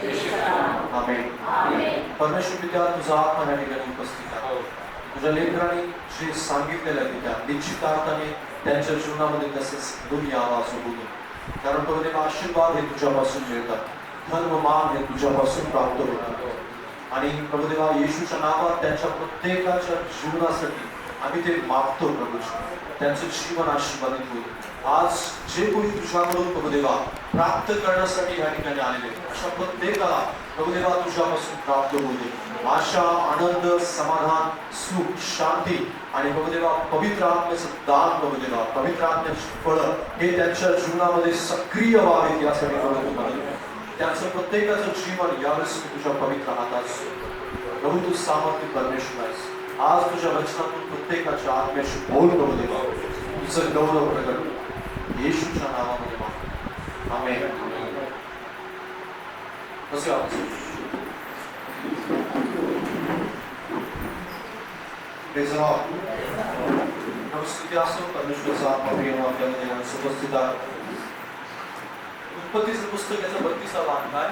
आमेन. परमेश्वर पित्या, तुझा आत्मा या ठिकाणी उपस्थित आहे. तुझ्या लेकरांनी जे सांगितलेलं आहे त्या निश्चितार्थाने त्यांच्या जीवनामध्ये तसेच दुनिया आवाज होतो. कारण तो देव आशीर्वाद हे तुझ्यापासून मिळतात, धर्ममान हे तुझ्यापासून प्राप्त होतात. आणि प्रभुदेवा येशूच्या नावात त्यांच्या प्रत्येकाच्या जीवनासाठी आम्ही ते मागतो. प्रभू त्यांचं जीवन आशीर्वादित होईल. आज जे कोणी तुझ्याकडून प्रभुदेवा प्राप्त करण्यासाठी या ठिकाणी आलेले अशा प्रत्येकाला प्रभुदेवा तुझ्यापासून प्राप्त होते. आशा, आनंद, समाधान, सुख, शांती आणि प्रभुदेवा पवित्र आत्म्याचं दान, प्रभुदेवा पवित्र आत्म्याची फळं हे त्यांच्या जीवनामध्ये सक्रिय व्हावेत यासाठी प्रभू त्यांचं प्रत्येकाचं जीवन यावेळेस तुझ्या पवित्र हातात. प्रभू तू सामर्थ्य परमेश्वर आहेस. आज तुझ्या वचनातून प्रत्येकाच्या आत्म्याशी बोल प्रभुदेवा. तुझं गौरव प्रगट येशूच्या नावामध्ये मागतो. आमेन. कसे आहोत? Praise Lord. नमस्ते असो. परमेश्वराचा आत्मा प्रेम आपल्यामध्ये उपस्थित आहे. उत्पत्तीचं पुस्तक याचा 32वा अध्याय.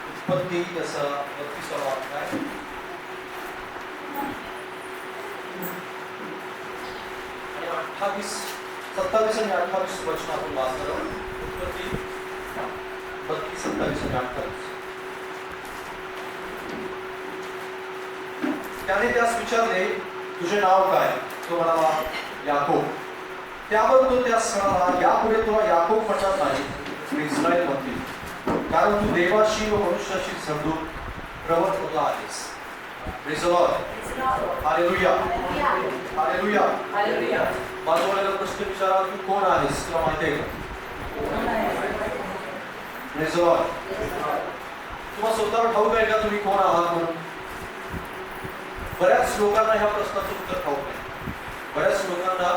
उत्पत्ती याचा 32वा अध्याय आणि 28, 27 आणि 28 वचन आपण वाचतो. उत्पत्ती 32, 27 आणि 28. त्याने त्यास विचारले, तुझे नाव काय? तो म्हणाला, याकोब. त्यावर तो त्या म्हणाला, यापुढे तुला याकोब म्हणणार नाही, इस्रायल म्हणतील, कारण तू देवाशी व मनुष्याशी झगडून प्रवृत्त होता आहेस. Praise the Lord. Hallelujah. Hallelujah. Hallelujah. बाजूवाल्याला प्रश्न विचारा, तू कोण आहेस? तुला माहिती आहे का? Praise the Lord. तुम्हाला स्वतःला ठाऊक आहे का तुम्ही कोण आहात म्हणून? बऱ्याच लोकांना ह्या प्रश्नाचं उत्तर ठाऊक नाही. बऱ्याच लोकांना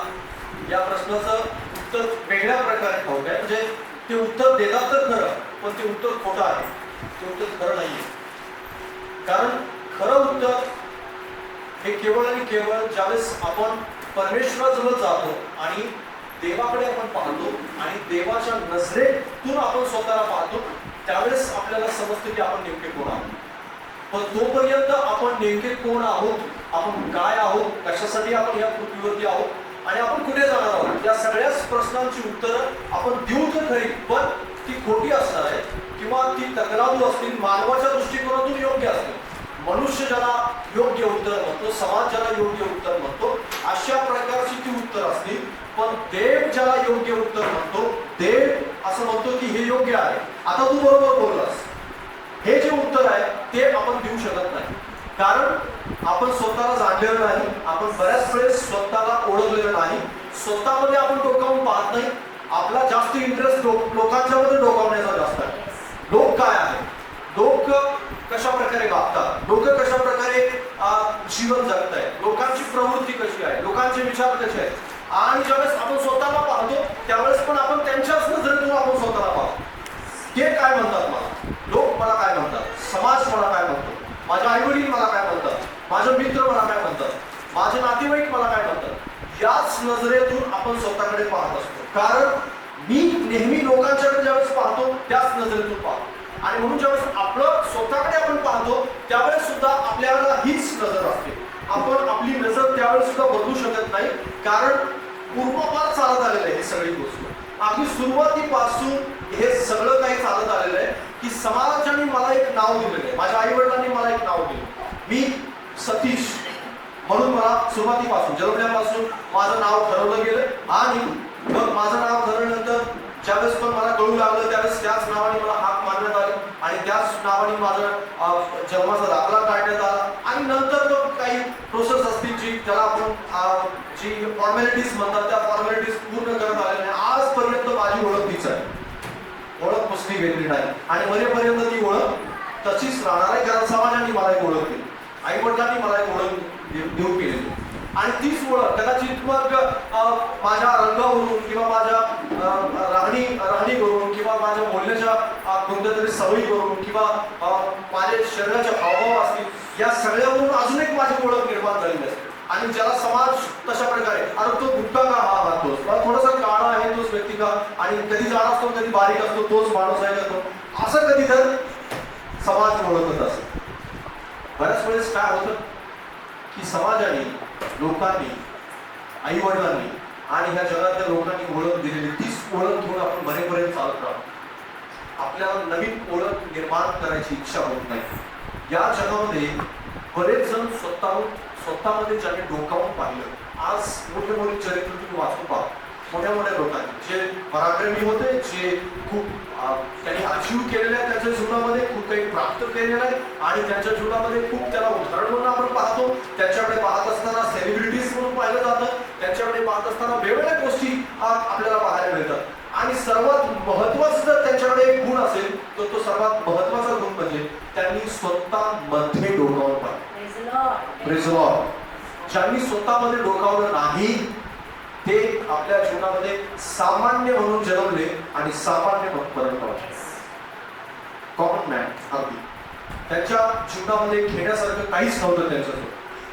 या प्रश्नाचं उत्तर वेगळ्या प्रकारे ठाऊक आहे. म्हणजे ते उत्तर देतात तर खरं, पण ते उत्तर खोटं आहे. ते उत्तर खरं नाहीये. कारण खरं उत्तर हे केवळ आणि केवळ ज्यावेळेस आपण परमेश्वराजवळ जातो आणि देवाकडे आपण पाहतो आणि देवाच्या नजरेतून आपण स्वतःला पाहतो, त्यावेळेस आपल्याला समजतं की आपण नेमके कोण आहोत. पण तोपर्यंत आपण नेमके कोण आहोत, आपण काय आहोत, कशासाठी आपण या पृथ्वीवरती आहोत आणि आपण कुठे जाणार आहोत, या सगळ्याच प्रश्नांची उत्तरं आपण देऊ तर खरी, पण ती खोटी असणार आहे किंवा ती तक्रारू असतील, मानवाच्या दृष्टिकोनातून योग्य असतील. मनुष्य ज्याला योग्य उत्तर म्हणतो, समाज ज्याला योग्य उत्तर म्हणतो, अशा प्रकारची ती उत्तर असतील. पण देव ज्याला योग्य उत्तर म्हणतो, देव असं म्हणतो की हे योग्य आहे, आता तू बरोबर बोललास, हे जे उत्तर आहे ते आपण देऊ शकत नाही. कारण आपण स्वतःला जाणलेलं नाही, आपण बऱ्याच वेळेस स्वतःला ओळखलेलं नाही, स्वतःमध्ये आपण डोकावून पाहत नाही. आपला जास्त इंटरेस्ट लोकांच्या मध्ये डोकावण्याचा जास्त आहे. लोक काय आहे, लोक कशा प्रकारे वागतात, लोक कशा प्रकारे जीवन जगत आहेत, लोकांची प्रवृत्ती कशी आहे, लोकांचे विचार कसे आहेत. आणि ज्यावेळेस आपण स्वतःला पाहतो त्यावेळेस पण आपण त्यांच्याच नजरेतून आपण स्वतःला पाहतो. ते काय म्हणतात मला, लोक मला काय म्हणतात, समाज मला काय म्हणतो, माझे आई वडील मला काय म्हणतात, माझे मित्र मला काय म्हणतात, माझे नातेवाईक मला काय म्हणतात, याच नजरेतून आपण स्वतःकडे पाहत असतो. कारण मी नेहमी लोकांच्याकडे ज्यावेळेस पाहतो त्याच नजरेतून पाहतो. आणि म्हणून ज्यावेळेस आपलं स्वतःकडे आपण पाहतो त्यावेळेस सुद्धा आपल्याला हीच नजर असते. आपण आपली नजर त्यावेळेस सुद्धा बदलू शकत नाही. कारण पूर्वापार चालत आलेलं आहे. ही सगळी गोष्ट अगदी सुरुवातीपासून हे सगळं काही चालत आलेलं आहे की समाजाने मला एक नाव दिलेलं आहे, माझ्या आई वडिलांनी मला एक नाव दिलं, मी सतीश म्हणून मला सुरुवातीपासून जन्मल्यापासून माझं नाव ठरवलं गेलं. आणि मग माझं नाव ठरवल्यानंतर ज्यावेळेस पण मला कळू लागलं त्यावेळेस त्याच नावाने मला हाक मारण्यात आली आणि त्याच नावाने माझं जन्माचा दाखला काढण्यात आला. आणि नंतर मग काही प्रोसेस असतील जी त्याला आपण जी फॉर्मॅलिटीज म्हणतात त्या फॉर्मॅलिटीज पूर्ण करत आलेल्या नाही. आजपर्यंत माझी ओळख तीच आहे, ओळख पुसली गेलेली नाही आणि मरेपर्यंत ती ओळख तशीच राहणार आहे. कारण समाजाने मला एक ओळख दिली, आई वडिलांनी मला एक ओळख देऊ केली आणि तीच ओळख कदाचित मग माझ्या रंगावरून किंवा माझ्या राहणीवरून किंवा माझ्या बोलण्याच्या कोणत्या तरी सवयीवरून किंवा माझ्या शरीराचे हावभाव असतील, या सगळ्यावरून अजून एक माझी ओळख निर्माण झालेली असते. आणि ज्याला समाज तशा प्रकारे, अरे तो गुटखा का हा खातोस, थोडासा काळा आहे तोच व्यक्ती का, आणि कधी जाड असतो कधी बारीक असतो तोच माणूस आहे का तो, असं कधी तर समाज ओळखत असतो. बऱ्याच वेळेस काय होतं की समाजाने, लोकांनी, आई वडिलांनी आणि ह्या जगातल्या लोकांनी ओळख दिलेली तीच ओळख घेऊन आपण बरेपर्यंत चालत राहतो. आपल्याला नवीन ओळख निर्माण करायची इच्छा होत नाही. या जगामध्ये बरेच जण स्वतःमध्ये ज्यांनी डोकावून पाहिलं, आज मोठे मोठे चरित्र तुम्ही वाचून पहा, मोठ्या मोठ्या लोकांनी जे पराक्रमी होते, जे खूप त्यांनी अचीव केलेलं आहे त्यांच्या जीवनामध्ये, खूप काही प्राप्त केलेलं आहे आणि त्यांच्या जीवनामध्ये खूप त्याला उदाहरण म्हणून आपण पाहतो. त्यांच्याकडे पाहत असताना सेलिब्रिटीज म्हणून पाहिलं जातं, त्यांच्याकडे पाहत असताना वेगवेगळ्या गोष्टी आपल्याला पाहायला मिळतात. आणि सर्वात महत्वाचं जर त्यांच्याकडे एक गुण असेल तर तो सर्वात महत्वाचा गुण म्हणजे त्यांनी स्वतःमध्ये डोकावून पाहिलं. Praise Lord. ज्यांनी स्वतःमध्ये डोकावलं नाही ते आपल्या जीवनामध्ये सामान्य म्हणून जन्मले आणि सामान्य म्हणून मरण. Common man. अगदी त्यांच्या जीवनामध्ये घेण्यासारखं काहीच नव्हतं,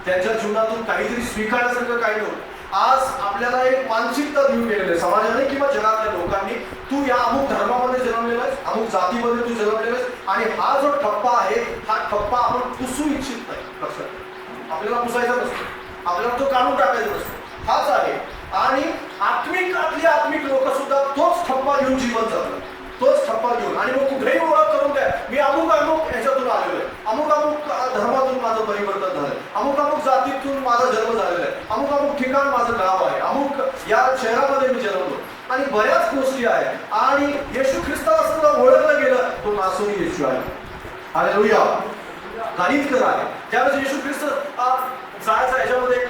त्यांच्या जीवनातून काहीतरी स्वीकारण्यासारखं काही नव्हतं. आज आपल्याला एक मानसिकता देऊन गेलेली आहे समाजाने किंवा जगातल्या लोकांनी, तू या अमुक धर्मामध्ये जन्मलेला आहेस, अमुक जातीमध्ये तू जन्मलेला आहेस आणि हा जो ठप्पा आहे हा ठप्पा आपण पुसू इच्छित नाही. लक्षात, आपल्याला पुसायचा नसतो, आपल्याला तो काढून टाकायचा नसतो, हाच आहे. आणि आत्मिक लोक सुद्धा तोच ठप्पा घेऊन जीवन जगतात, तोच ठप्पा घेऊन, आणि मग कुठेही ओळख करून द्या, मी अमुक ह्याच्यातून आलेलो आहे, अमुक धर्मातून माझं परिवर्तन झालंय, अमुक जातीतून माझा जन्म झालेला आहे, अमुक ठिकाण माझं गाव आहे, अमुक या शहरामध्ये मी जन्मलो, आणि बऱ्याच गोष्टी आहेत. आणि येशू ख्रिस्ताला सुद्धा ओळखलं गेलं तो नासोनी येशू आहे. हालेलुया. गणितकर आहे. त्यावेळेस येशू ख्रिस्त जायचा याच्यामध्ये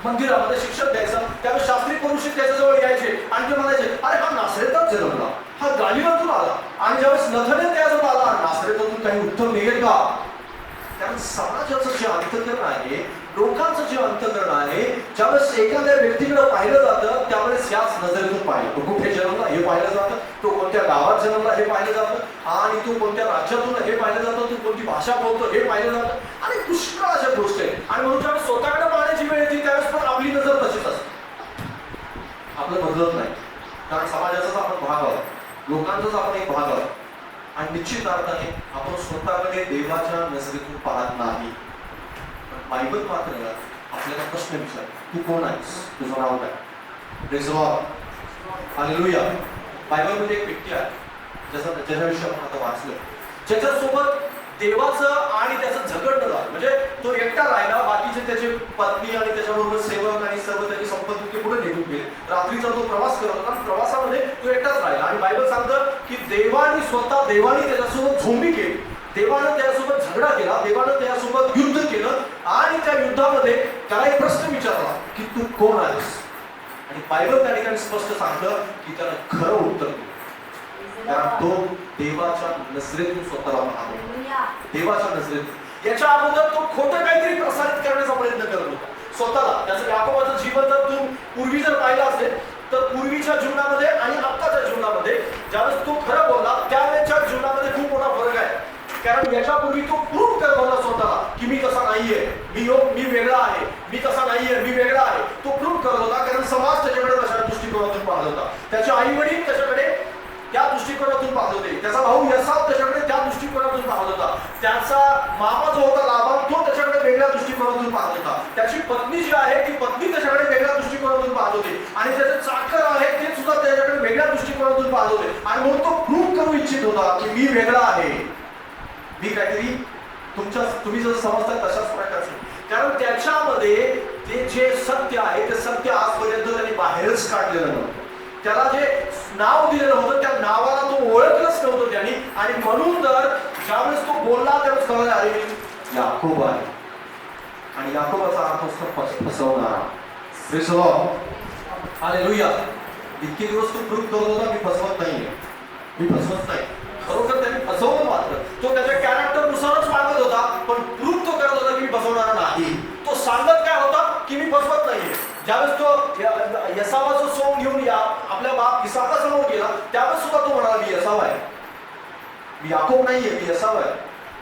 मंदिरामध्ये शिक्षण द्यायचं, त्यावेळेस शास्त्री पुरुष त्याच्याजवळ यायचे आणि ते म्हणायचे, अरे हा नासरेतच जन्मला, हा गालिलातून आला. आणि ज्यावेळेस नथानेल त्याजवळ आला, नासरेतातून काही उत्तर निघेल का? कारण समाजाचं जे अंतकरण आहे, लोकांचं जे अंतकरण आहे, ज्यावेळेस एखाद्या व्यक्तीकडे पाहिलं जातं त्यावेळेस याच नजरेतून पाहिलं. तो कुठे जन्मला हे पाहिलं जातं, तो कोणत्या गावात जन्मला हे पाहिलं जातं, आणि तो कोणत्या राज्यातून हे पाहिलं जातं, तो कोणती भाषा बोलतो हे पाहिलं जातं, आणि पुष्कळ अशा गोष्टी आहेत. आणि म्हणून ज्यावेळेस स्वतःकडे पाहण्याची वेळ येते त्यावेळेस पण आपली नजर तशीच असते, आपलं बदलत नाही. कारण समाजाचाच आपण भाग आहोत, लोकांचाच आपण एक भाग आहोत, आणि निश्चित अर्थाने आपण स्वतःकडे देवाच्या नजरेतून पाहत नाही. बायबल मात्र आपल्याला प्रश्न विचार, तू कोण आहेस, तुझं नाव काय? Praise Lord. हालेलुया. बायबलमध्ये एक व्यक्ती आहे ज्याच्याविषयी आपण आता वाचलं, ज्याच्यासोबत देवाचं आणि त्याचं झगडणं झालं. म्हणजे तो एकटा राहिला, बाकीचे त्याचे पत्नी आणि त्याच्याबरोबर सेवक आणि सर्व त्याची संपत्ती पुढे निघून गेले. रात्रीचा तो प्रवास करत होता, प्रवासामध्ये तो एकटाच राहिला. आणि बायबल सांगतं की देवाने त्याच्यासोबत झोंबी केली, देवानं त्याच्यासोबत झगडा केला, देवानं त्याच्यासोबत युद्ध केलं, आणि त्या युद्धामध्ये त्याला एक प्रश्न विचारला की तू कोण आहेस? आणि बायबल त्या ठिकाणी स्पष्ट सांगतं की त्याला खरं उत्तर दिलं, कारण तो देवाच्या नजरेतून स्वतःला पाहतो, देवाच्या नजरेतून. याच्या अगोदर तो खोटं काहीतरी प्रसारित करण्याचा प्रयत्न करत होता स्वतःला. त्याचं याकोबाचं जीवन जर तू पूर्वी जर पाहिलं असेल तर पूर्वीच्या जीवनामध्ये आणि आत्ताच्या जीवनामध्ये ज्यावेळेस तो खरं बोलला त्यावेळेच्या जीवनामध्ये खूप मोठा फरक आहे. कारण याच्यापूर्वी तो प्रूव्ह करत होता स्वतःला की मी तसा नाहीये, मी वेगळा आहे, मी तसा नाहीये, मी वेगळा आहे. तो प्रूव्ह करत होता कारण समाज त्याच्याकडे तशा दृष्टिकोनातून पाहत होता, त्याचे आई वडील त्याच्याकडे त्या दृष्टिकोनातून पाहत होते, त्याचा भाऊ यसाव त्याच्याकडे त्या दृष्टिकोनातून पाहत होता, त्याचा मामा जो होता लाबान तो त्याच्याकडे वेगळ्या दृष्टिकोनातून पाहत होता, त्याची पत्नी जी आहे ती पत्नी त्याच्याकडे वेगळ्या दृष्टिकोनातून पाहत होते, आणि त्याचे चाकर आहे ते सुद्धा त्याच्याकडे वेगळ्या दृष्टिकोनातून पाहत होते. आणि म्हणून तो प्रूव्ह करू इच्छित होता की मी वेगळा आहे, मी काहीतरी तुम्ही जसं समजता तशाच प्रकारचं. कारण त्याच्यामध्ये ते जे सत्य आहे ते सत्य आजपर्यंत त्यांनी बाहेरच काढलेलं नव्हतं. त्याला जे नाव दिलेलं होतं त्या नावाला तो ओळखलंच नव्हतं त्यांनी. आणि म्हणून तर ज्यावेळेस तो बोलला त्यावेळेस कळलं अरे याकोब आहे, आणि याकोबाचा अर्थ असतो फसवणारा. Praise Lord. हालेलुया. इतके दिवस तो प्रूव्ह करत होता मी फसवत नाहीये, मी फसवत नाही. खरोखर त्यांनी फसवलं, मात्र तो त्याच्या कॅरेक्टरनुसारच मागत होता, पण प्रूव्ह तो करत होता की मी फसवणारा नाही. तो सांगत काय होता की मी फसवत नाहीये. ज्यावेळेस तो यसावाचं सोंग घेऊन आपल्या बाप इसाकासमोर गेला त्यावेळेस सुद्धा तो म्हणाला मी यसाव आहे, मी याकोब नाहीये, मी यसाव आहे.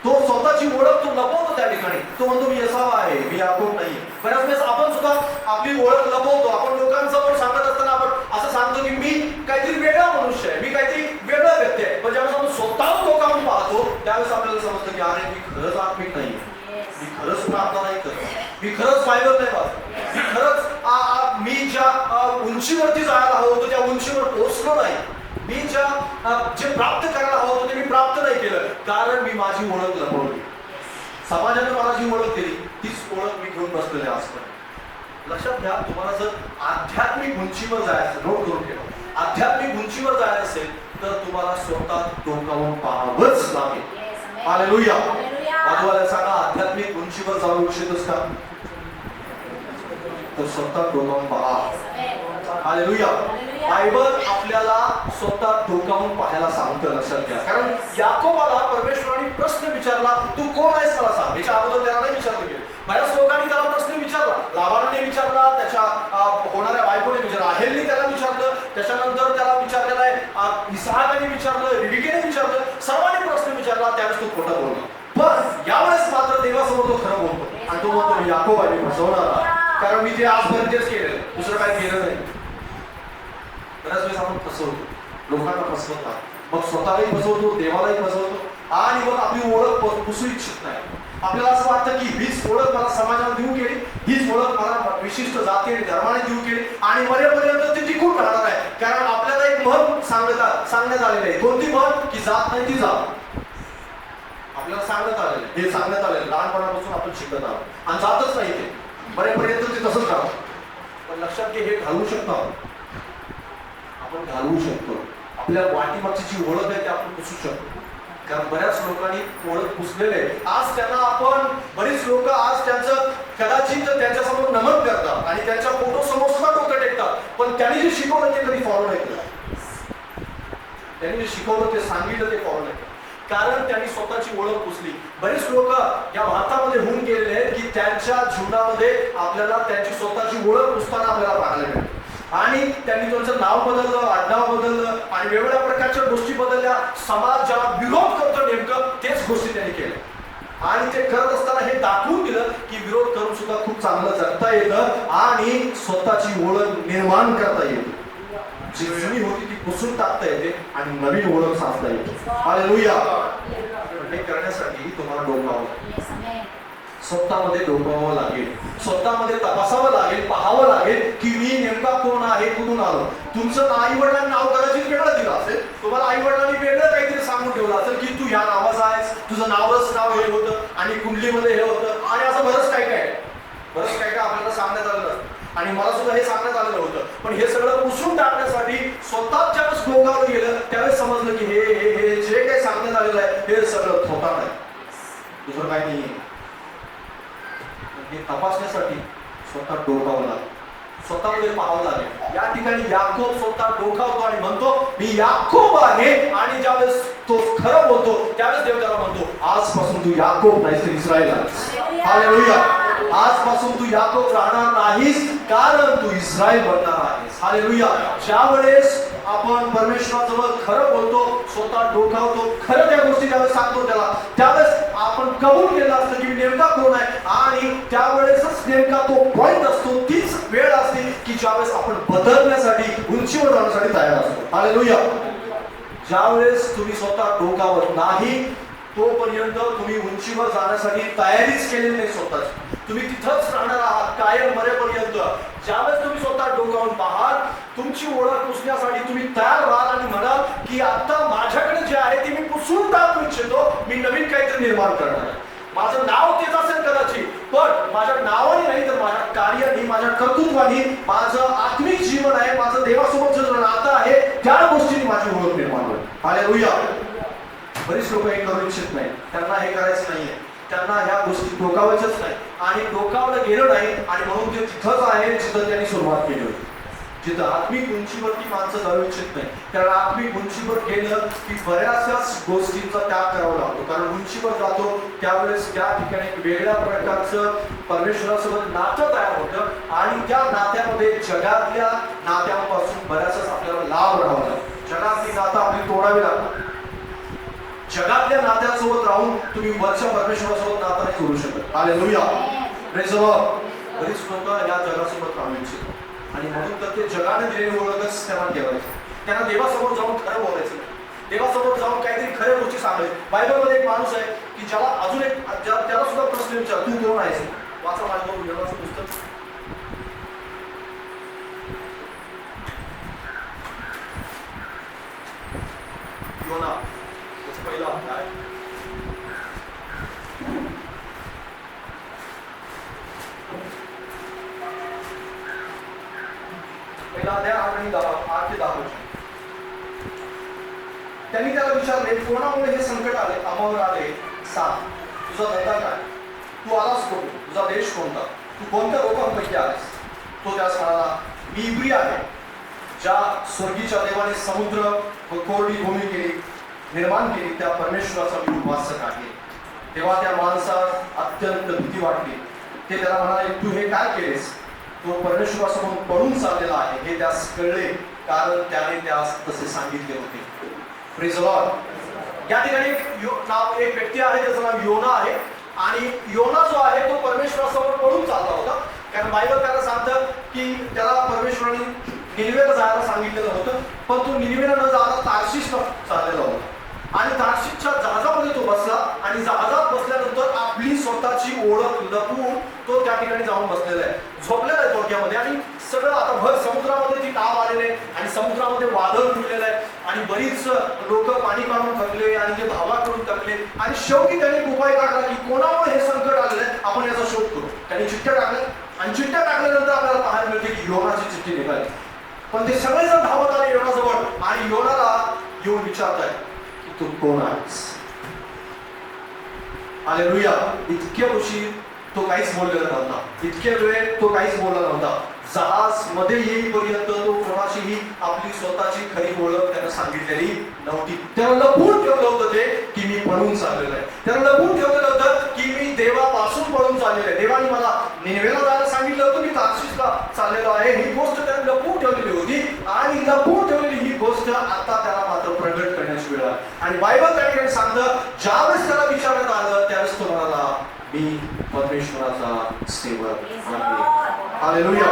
तो स्वतःची ओळख तो लपवतो त्या ठिकाणी. तो म्हणतो मी असावा आहे, मी याकोब नाही. बऱ्याच वेळेस आपण सुद्धा आपली ओळख लपवतो. आपण लोकांसमोर सांगत असताना आपण असं सांगतो की मी काहीतरी वेगळा मनुष्य आहे, मी काहीतरी वेगळा व्यक्ती आहे. पण ज्यावेळेस आपण स्वतः डोकावून पाहतो त्यावेळेस आपल्याला समजतं की अरे मी खरंच आत्मिक नाही, मी खरंच प्रार्थना नाही करत, मी खरंच बायबल नाही वाचत, मी खरंच मी ज्या उंचीवरती जायला हवं होतं त्या उंचीवर पोहोचलो नाही, मी जे प्राप्त करायला हवं होतं ते मी प्राप्त नाही केलं, कारण मी माझी ओळख लपवली. समाजाने मला जी ओळख दिली तीच ओळख मी घेऊन बसलेले आजपर्यंत. लक्षात घ्या, तुम्हाला जर आध्यात्मिक उंचीवर जायचं, नोट करून ठेवा, आध्यात्मिक उंचीवर जायचं असेल तर तुम्हाला स्वतः डोकावून पाहावंच लागेल. हालेलुया. बाजूला सांगा, आध्यात्मिक उंचीवर जाऊ इच्छितोस का? तर स्वतः डोकावून पहा. हालेलुया. बायबल आपल्याला स्वतः डोकावून पाहायला सांगतं. लक्षात घ्या, कारण याकोबाला परमेश्वराने प्रश्न विचारला, तू कोण आहेस मला सांग. याच्या अगोदर त्याला नाही विचारलं गेलं. बऱ्याच लोकांनी त्याला प्रश्न विचारला. लाबानाने विचारला, त्याच्या होणाऱ्या बायकोने विचारला, राहेलने त्याला विचारलं, त्याच्यानंतर त्याला विचारलेलं आहे इसहाकाने विचारलं, रिबेकाने विचारलं, सर्वांनी प्रश्न विचारला. त्यावेळेस तो खोटं बोलला. पण यावेळेस मात्र देवासमोर तो खरं बोलतो आणि तो म्हणतो मी याकोब आहे, मी फसवणार, कारण मी ते आजपर्यंत तेच केलेलं, दुसरं काही केलं नाही. बऱ्याच वेळेस आपण फसवतो, लोकांना फसवतात, मग स्वतःलाही फसवतो, देवालाही फसवतो आणि मग आपली ओळख पुसू इच्छित नाही. आपल्याला असं वाटतं की हीच ओळख मला समाजाला देऊ केली, हीच ओळख मला विशिष्ट जाती आणि धर्माने देऊ केली आणि मरेपर्यंत ती टिकून राहणार आहे. कारण आपल्याला एक म्हण सांगण्यात आलेलं आहे. कोणती म्हण? की जात नाही ती जात. आपल्याला सांगण्यात आलेलं आहे, हे सांगण्यात आलेलं लहानपणापासून आपण शिकत आहोत आणि जातच नाही ते मरेपर्यंत ते तसंच राहतं. पण लक्षात घे, हे घालवू शकतो आपण घालवू शकतो. आपल्या वाटीमागची जी ओळख आहे ती आपण पुसू शकतो. कारण बऱ्याच लोकांनी ओळख पुसलेले आहे. आज त्यांना आपण बरीच लोक आज त्यांचं कदाचित त्यांच्यासमोर नमन करतात आणि त्यांच्या फोटो समोर सुद्धा डोकं टेकतात, पण त्यांनी जे शिकवलं ते कधी फॉलो नाही केलं. त्यांनी जे शिकवलं ते सांगितलं ते फॉलो नाही केलं, कारण त्यांनी स्वतःची ओळख पुसली. बरेच लोक या भारतामध्ये होऊन गेलेले आहेत की त्यांच्या जीवनामध्ये आपल्याला त्यांची स्वतःची ओळख पुसताना आपल्याला पाहायला मिळते आणि त्यांनी त्यांचं नाव बदललं, आडनाव बदललं आणि वेगवेगळ्या प्रकारच्या गोष्टी बदलल्या. समाज ज्याला विरोध करतो नेमकं तेच गोष्टी त्यांनी केल्या आणि ते करत असताना हे दाखवून दिलं की विरोध करून सुद्धा खूप चांगलं जगता येतं आणि स्वतःची ओळख निर्माण करता येते. जी जुनी होती ती पुसून टाकता येते आणि नवीन ओळख साधता येते. हालेलुया. हे करण्यासाठी तुम्हाला डोकावं लागेल, स्वतःमध्ये डोकावं लागेल, स्वतःमध्ये तपासावं लागेल, पाहावं लागेल की मी नेमका कोण आहे, कुठून आलो. तुमचं आई वडिलांनी नाव कदाचित वेगळं दिलं असेल, तुम्हाला आई वडिलांनी वेगळं काहीतरी सांगून ठेवलं असेल की तू ह्या नावाचा आहेस, तुझं नाव हे होतं आणि कुंडलीमध्ये हे होतं आणि असं बरंच काय आपल्याला सांगण्यात आलेलं असतं. आणि मला सुद्धा हे सांगण्यात आलेलं होतं. पण हे सगळं पुसून टाकण्यासाठी स्वतः ज्यावेळेस डोकावलं गेलं त्यावेळेस समजलं की हे जे काही सांगण्यात आलेलं आहे हे सगळं खोटा नाही, दुसरं काही नाही. हे तपासण्यासाठी स्वतः डोकावं लागेल, स्वतःमध्ये पाहावं लागेल. या ठिकाणी याकोब स्वतः डोकावतो आणि म्हणतो मी याकोब आहे आणि ज्यावेळेस तो खरं बोलतो त्यावेळेस देव त्याला म्हणतो आजपासून तू याकोब नाहीस तर इस्रायल आहेस. हालेलुया. आजपासून तू याकोब राहणार नाहीस कारण तू इस्रायल बनणार आहेस. हालेलुया. ज्यावेळेस आपण परमेश्वराजवळ खरं बोलतो, स्वतः डोकावतो, खरं त्या गोष्टी ज्यावेळेस सांगतो त्यावेळेस आपण कबूल केलं असतं की नेमका कोण आहे आणि त्यावेळेसच नेमका तो पॉइंट असतो, तीच वेळ असते की ज्यावेळेस आपण बदलण्यासाठी, उंचीवर जाण्यासाठी तयार असतो. हालेलुया. ज्यावेळेस तुम्ही स्वतः डोकावत नाही तोपर्यंत तुम्ही उंचीवर जाण्यासाठी तयारीच केलेली नाही स्वतःची. तुम्ही तिथंच राहणार आहात कायम मरेपर्यंत. ज्यावेळेस तुम्ही स्वतः डोकावून पाहाल, तुमची ओळख पुसण्यासाठी तुम्ही तयार व्हाल आणि म्हणाल की आता माझ्याकडे जे आहे ते मी पुसून टाकू इच्छितो, मी नवीन काहीतरी निर्माण करणार. माझं नाव तेच असेल कदाचित, पण माझ्या नावाने नाही तर माझ्या कार्याने, माझ्या कर्तृत्वाने, माझं आत्मिक जीवन आहे, माझं देवासोबत जे नातं आहे त्या गोष्टीने माझी ओळख निर्माण होईल. हालेलुया. बरीच लोक हे करू इच्छित नाही, त्यांना हे करायचं नाहीये, त्यांना ह्या गोष्टी डोकावायच्याच नाही आणि डोकावलं गेलं नाही आणि म्हणून ते तिथंच आहे जिथं त्यांनी सुरुवात केली होती, जिथं आत्मिक उंचीवरती माणसं जाऊ इच्छित नाही. कारण आत्मिक उंचीवर गेलं की बऱ्याचशाच गोष्टींचा त्याग करावा लागतो. कारण उंचीवर जातो त्यावेळेस त्या ठिकाणी वेगळ्या प्रकारचं परमेश्वरासोबत नातं तयार होतं आणि त्या नात्यामध्ये जगातल्या नात्यांपासून बऱ्याचशाच आपल्याला लाभ राहावा लागतो. जगातली नातं आपली तोडावी लागतात. जगातल्या नात्यासोबत राहून तुम्ही वरच्या परमेश्वरासोबत नातं नाही जोडू शकत. हालेलुया. Praise the Lord. बरीच लोक या जगासोबत राहू इच्छितात आणि म्हणून तर ते जगाने दिलेली ओळखच त्यांना ठेवायची. त्यांना देवासमोर जाऊन खरं बोलायचं, देवासमोर जाऊन काहीतरी खऱ्या गोष्टी सांगायच्या. बायबलमध्ये एक माणूस आहे की ज्याला अजून एक त्याला सुद्धा प्रश्न विचार, तू कोण आहेस? वाचा माझ्याबरोबर योनाचं पुस्तक. योना त्याचा पहिला अध्याय. पहिला अध्याय 8 ते 10. त्यांनी त्याला विचारले, कोणामुळे हे संकट आले, आम्हावर आले, सांग. तुझा धंदा काय? तू आलास कोण? तुझा देश कोणता? तू कोणत्या लोकांपैकी आहेस? तो त्यास म्हणाला, मी इब्री आहे, ज्या स्वर्गीच्या देवाने समुद्र व कोरडी भूमी निर्माण केली त्या परमेश्वराचा मी उपासक आहे. तेव्हा त्या माणसाला अत्यंत भीती वाटली. ते त्याला म्हणाले, तू हे काय केलेस? तो परमेश्वरासमोर पळून चाललेला आहे हे त्यास कळले, कारण त्याने त्यास तसे सांगितले होते. Praise the Lord. या ठिकाणी एक व्यक्ती आहे, त्याचं नाव योना आहे. आणि योना जो आहे तो परमेश्वरासमोर पळून चालला होता. कारण बायबल त्याला सांगतं की त्याला परमेश्वराने निनिवेला जायला सांगितलेलं होतं, पण तो निनिवेला न जाता तार्शिशला चाललेला होता. आणि तार्शिशच्या जहाजामध्ये तो बसला आणि जहाजात बसल्यानंतर आपली स्वतःची ओळख लपवून तो त्या ठिकाणी जाऊन बसलेला आहे, झोपलेला आहे थोडक्यामध्ये. आणि सगळं आता भर समुद्रामध्ये ती ताप आलेले आणि समुद्रामध्ये वादळ फुटलेलं आहे आणि बरीच लोक पाणी काढून थकले आणि ते धावा करून थकले. आणि शेवटी त्यांनी उपाय काढला की कोणामुळे हे संकट आलेलं आहे, आपण याचा शोध करू. त्यांनी चिठ्ठ्या टाकल्या आणि चिठ्ठ्या टाकल्यानंतर आपल्याला पाहायला मिळते की योनाची चिठ्ठी निघाली. पण ते सगळेजण धावत आले योनाजवळ आणि योनाला येऊन विचारताय की तू कोण आहेस? हालेलुया. इतक्या उशीर तो काहीच बोललेला नव्हता, इतक्या वेळ तो काहीच बोलला नव्हता. जहाज मध्ये येईपर्यंत तो कोणाशीही आपली स्वतःची खरी ओळख त्यानं सांगितलेली नव्हती. त्यानं लपवून ठेवलं होतं ते की मी पळून चाललेलो आहे. त्यानं लपवून ठेवलेलं होतं की मी देवापासून पळून चाललेलो आहे. देवाने मला निनिवेला जायला सांगितलं होतं, मी तार्शिशला चाललेलो आहे. ही गोष्ट त्यानं लपवून ठेवलेली होती आणि लपवून ठेवलेली ही गोष्ट आता त्याला मात्र प्रगट करण्याची वेळ आहे. आणि बायबल त्या ठिकाणी सांगतं, ज्यावेळेस त्याला विचारण्यात आलं त्यावेळेस तो म्हणाला, मी परमेश्वराचा सेवक आहे. हालेलुया.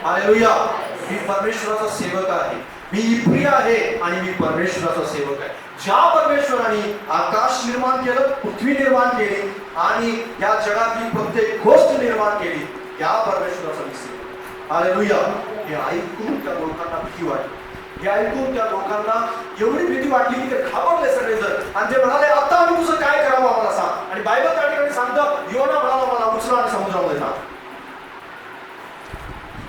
हालेलुया. मी परमेश्वराचा सेवक आहे, मी इब्री आहे आणि मी परमेश्वराचा सेवक आहे. ज्या परमेश्वराने आकाश निर्माण केलं, पृथ्वी निर्माण केली आणि या जगातली प्रत्येक गोष्ट निर्माण केली, त्या परमेश्वराचा मी सेवक. हालेलुया. हे ऐकून त्या लोकांना भीती वाटली. हे ऐकून त्या लोकांना एवढी भीती वाटली की ते घाबरले सगळेजण आणि ते म्हणाले, आता आम्ही तुझं काय करावं आम्हाला सांग. आणि बायबल त्या ठिकाणी सांगतं, योना म्हणाला, मला उचला आणि समुद्रामध्ये टाक.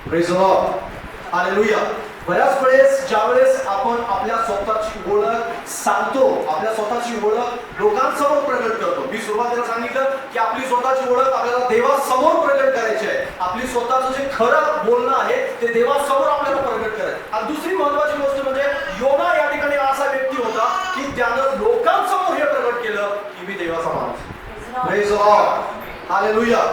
Praise the Lord. हालेलुया. बऱ्याच वेळेस ज्यावेळेस आपण आपल्या स्वतःची ओळख सांगतो, आपल्या स्वतःची ओळख लोकांसमोर प्रगट करतो. मी सुरुवातीला सांगितलं की आपली स्वतःची ओळख आपल्याला देवासमोर प्रगट करायची आहे. आपली स्वतःचं जे खरं बोलणं आहे ते देवासमोर आपल्याला प्रगट करायचं. आणि दुसरी महत्वाची गोष्ट म्हणजे योना या ठिकाणी असा व्यक्ती होता की त्यानं लोकांसमोर हे प्रगट केलं की मी देवाचा माणूस. Praise the Lord. हालेलुया.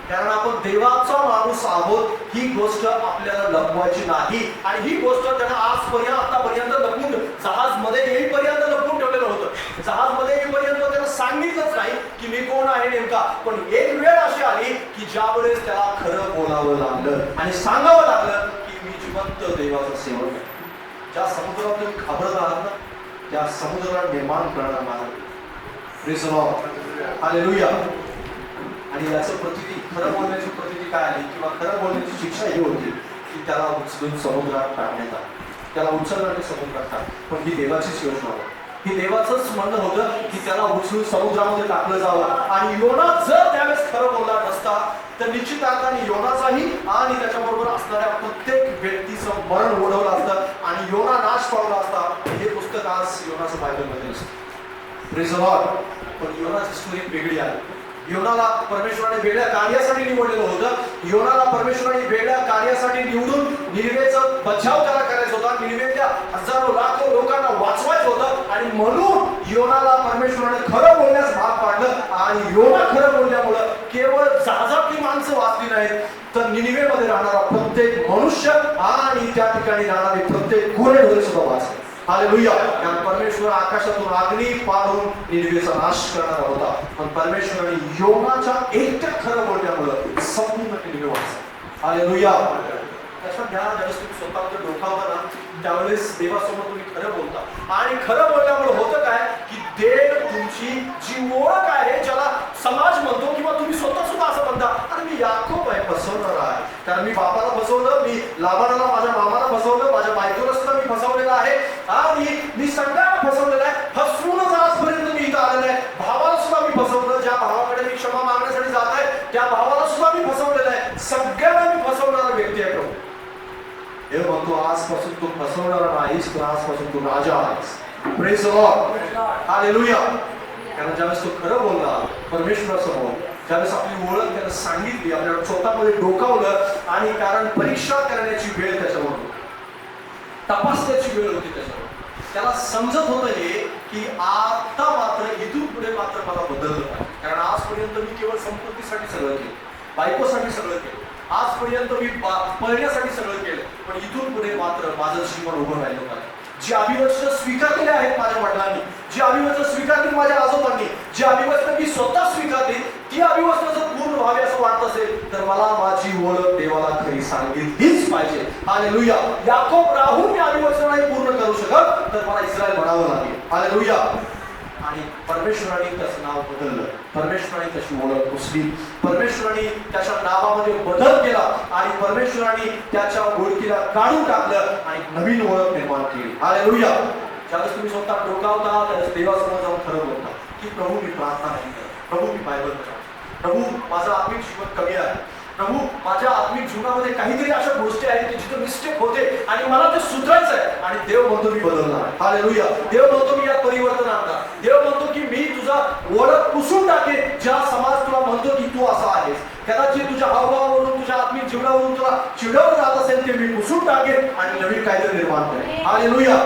कारण आपण देवाचा माणूस आहोत ही गोष्ट आपल्याला लपवायची नाही. आणि ही गोष्ट त्यानं आतापर्यंत लपवून, जहाजमध्ये येईपर्यंत लपवून ठेवलेलं होतं. जहाजमध्ये येईपर्यंत त्यानं सांगितलंच नाही की मी कोण आहे नेमका. पण एक वेळ अशी आली की ज्या वेळेस त्याला खरं बोलावं लागलं आणि सांगावं लागलं की मी जिवंत देवाचा सेवक आहे. ज्या समुद्रात तुम्ही घाबरत आहात ना, त्या समुद्राला निर्माण करणार मला. Praise the Lord. हालेलुया. आणि याचं प्रतिती, खरं बोलण्याची प्रतिती काय आली किंवा खरं बोलण्याची शिक्षा ही होती की त्याला उचलून समुद्रात टाकण्यात आलं. त्याला उचललं आणि समुद्रात टाक. पण ही देवाचीच योजना होती. ही देवाचंच म्हणणं होतं की त्याला उचलून समुद्रामध्ये टाकलं जावं. आणि योना जर त्यावेळेस खरं बोलला नसता तर निश्चित अर्थाने योनाचाही आणि त्याच्याबरोबर असणाऱ्या प्रत्येक व्यक्तीचं मरण ओढवलं असतं आणि योना नाश पावला असता. हे पुस्तक आज योनाचं बायबलमध्ये असतं. Praise the Lord. पण योनाची स्टोरी वेगळी आहे. योनाला परमेश्वराने वेगळ्या कार्यासाठी निवडलेलं होतं. योनाला परमेश्वराने वेगळ्या कार्यासाठी निवडून निनिवेचा बचाव त्याला करायचा होता. निनिवेतल्या हजारो लाखो लोकांना वाचवायचं होतं आणि म्हणून योनाला परमेश्वराने खरं बोलण्यास भाग पाडलं. आणि योना खरं बोलल्यामुळं केवळ जहाजातली माणसं वाचली नाहीत तर निनिवेमध्ये राहणारा प्रत्येक मनुष्य आणि त्या ठिकाणी राहणारे प्रत्येक गुरेढोरे सुद्धा वाचले. हालेलुया. कारण परमेश्वर आकाशातून अग्नी पाडून निनिवेचा नाश करणारा होता, पण परमेश्वराने योनाच्या एकट्या खरं बोलण्यामुळे संपूर्ण निनिवे वाचला. हालेलुया. लक्षात घ्या, ज्यावेळेस तुम्ही स्वतःचं डोकावता ना त्यावेळेस देवासमोर तुम्ही खरं बोलता, आणि खरं बोलल्यामुळे होतं काय की देव तुमची जी ओळख आहे, ज्याला समाज म्हणतो किंवा तुम्ही स्वतः सुद्धा असं म्हणता, अरे मी याकोब आहे, फसवणार आहे, कारण मी बापाला फसवलं, मी लाबानाला माझ्या मामाला फसवलं, माझ्या बायकोला सुद्धा मी फसवलेलं आहे, आणि मी सगळ्यांना फसवलेलं आहे, फसवूनच आजपर्यंत मी इथं आलेलं आहे. भावाला सुद्धा मी फसवलं, ज्या भावाकडे मी क्षमा मागण्यासाठी जात आहे त्या भावाला सुद्धा मी फसवलेलं आहे, सगळ्यांना मी फसवणारा व्यक्ती आहे प्रभू. देव म्हणतो आजपासून तू फसवणारा नाहीस, तर आजपासून तू राजा आहेस. Praise the Lord. हालेलुया. कारण ज्यावेळेस तू खरं बोलला परमेश्वरासमोर, ज्यावेळेस आपली ओळख त्याला सांगितली, आपल्याला स्वतःमध्ये डोकावलं, आणि कारण परीक्षा करण्याची वेळ त्याच्यावर होती, तपासण्याची वेळ होती त्याच्यावर, त्याला समजत होतं हे की आता मात्र इथून पुढे मात्र मला बदललं पाहिजे. कारण आजपर्यंत मी केवळ संपत्तीसाठी सगळं केलं, बायकोसाठी सगळं केलं, आजपर्यंत मी पळण्यासाठी सगळं केलं, पण इथून पुढे मात्र माझं जीवन उभं राहिलं पाहिजे. जी अभिवचनं स्वीकारलेली आहेत माझ्या वडिलांनी, जी अभिवचनं स्वीकारली माझ्या आजोबांनी, जी अभिवचनं मी स्वतः स्वीकारली, ती अभिवचनं जर पूर्ण व्हावी असं वाटत असेल तर मला माझी ओळख देवाला खरी सांगितलीच पाहिजे. हालेलुया. याकोब राहून मी अभिवचनं नाही पूर्ण करू शकत, तर मला इस्रायल म्हणावं लागेल. हालेलुया. आणि परमेश्वराने त्याचं नाव बदललं, परमेश्वराने त्याची ओळख पुसली, परमेश्वराने त्याच्या नावामध्ये बदल केला, आणि परमेश्वराने त्याच्या ओळखीला काढून टाकलं आणि नवीन ओळख निर्माण केली. हालेलुया. ज्यावेळेस तुम्ही स्वतः डोकावता त्यावेळेस देवासमोर जाऊन खरं बोलता की प्रभू मी प्रार्थना नाही करत, प्रभू मी बायबल करतो, प्रभू माझं आत्मिक जीवन कमी आहे, प्रभू माझ्या आत्मिक जीवनामध्ये काहीतरी अशा गोष्टी आहेत की जिथे मिस्टेक होते आणि मला ते सुधारायचं आहे, आणि देव म्हणतो मी बदलणार. हालेलुया. देव म्हणतो मी यात परिवर्तन आणणार. देव म्हणतो की मी तुझा ओळख पुसून टाकेन, ज्या समाज तुला म्हणतो की तू असा आहेस, कदाचित तुझ्या हावभावावरून तुझ्या आत्मिक जीवनावरून तुला चिडवलं जात असेल ते मी पुसून टाकेन आणि नवीन काहीतरी निर्माण करेन. हालेलुया.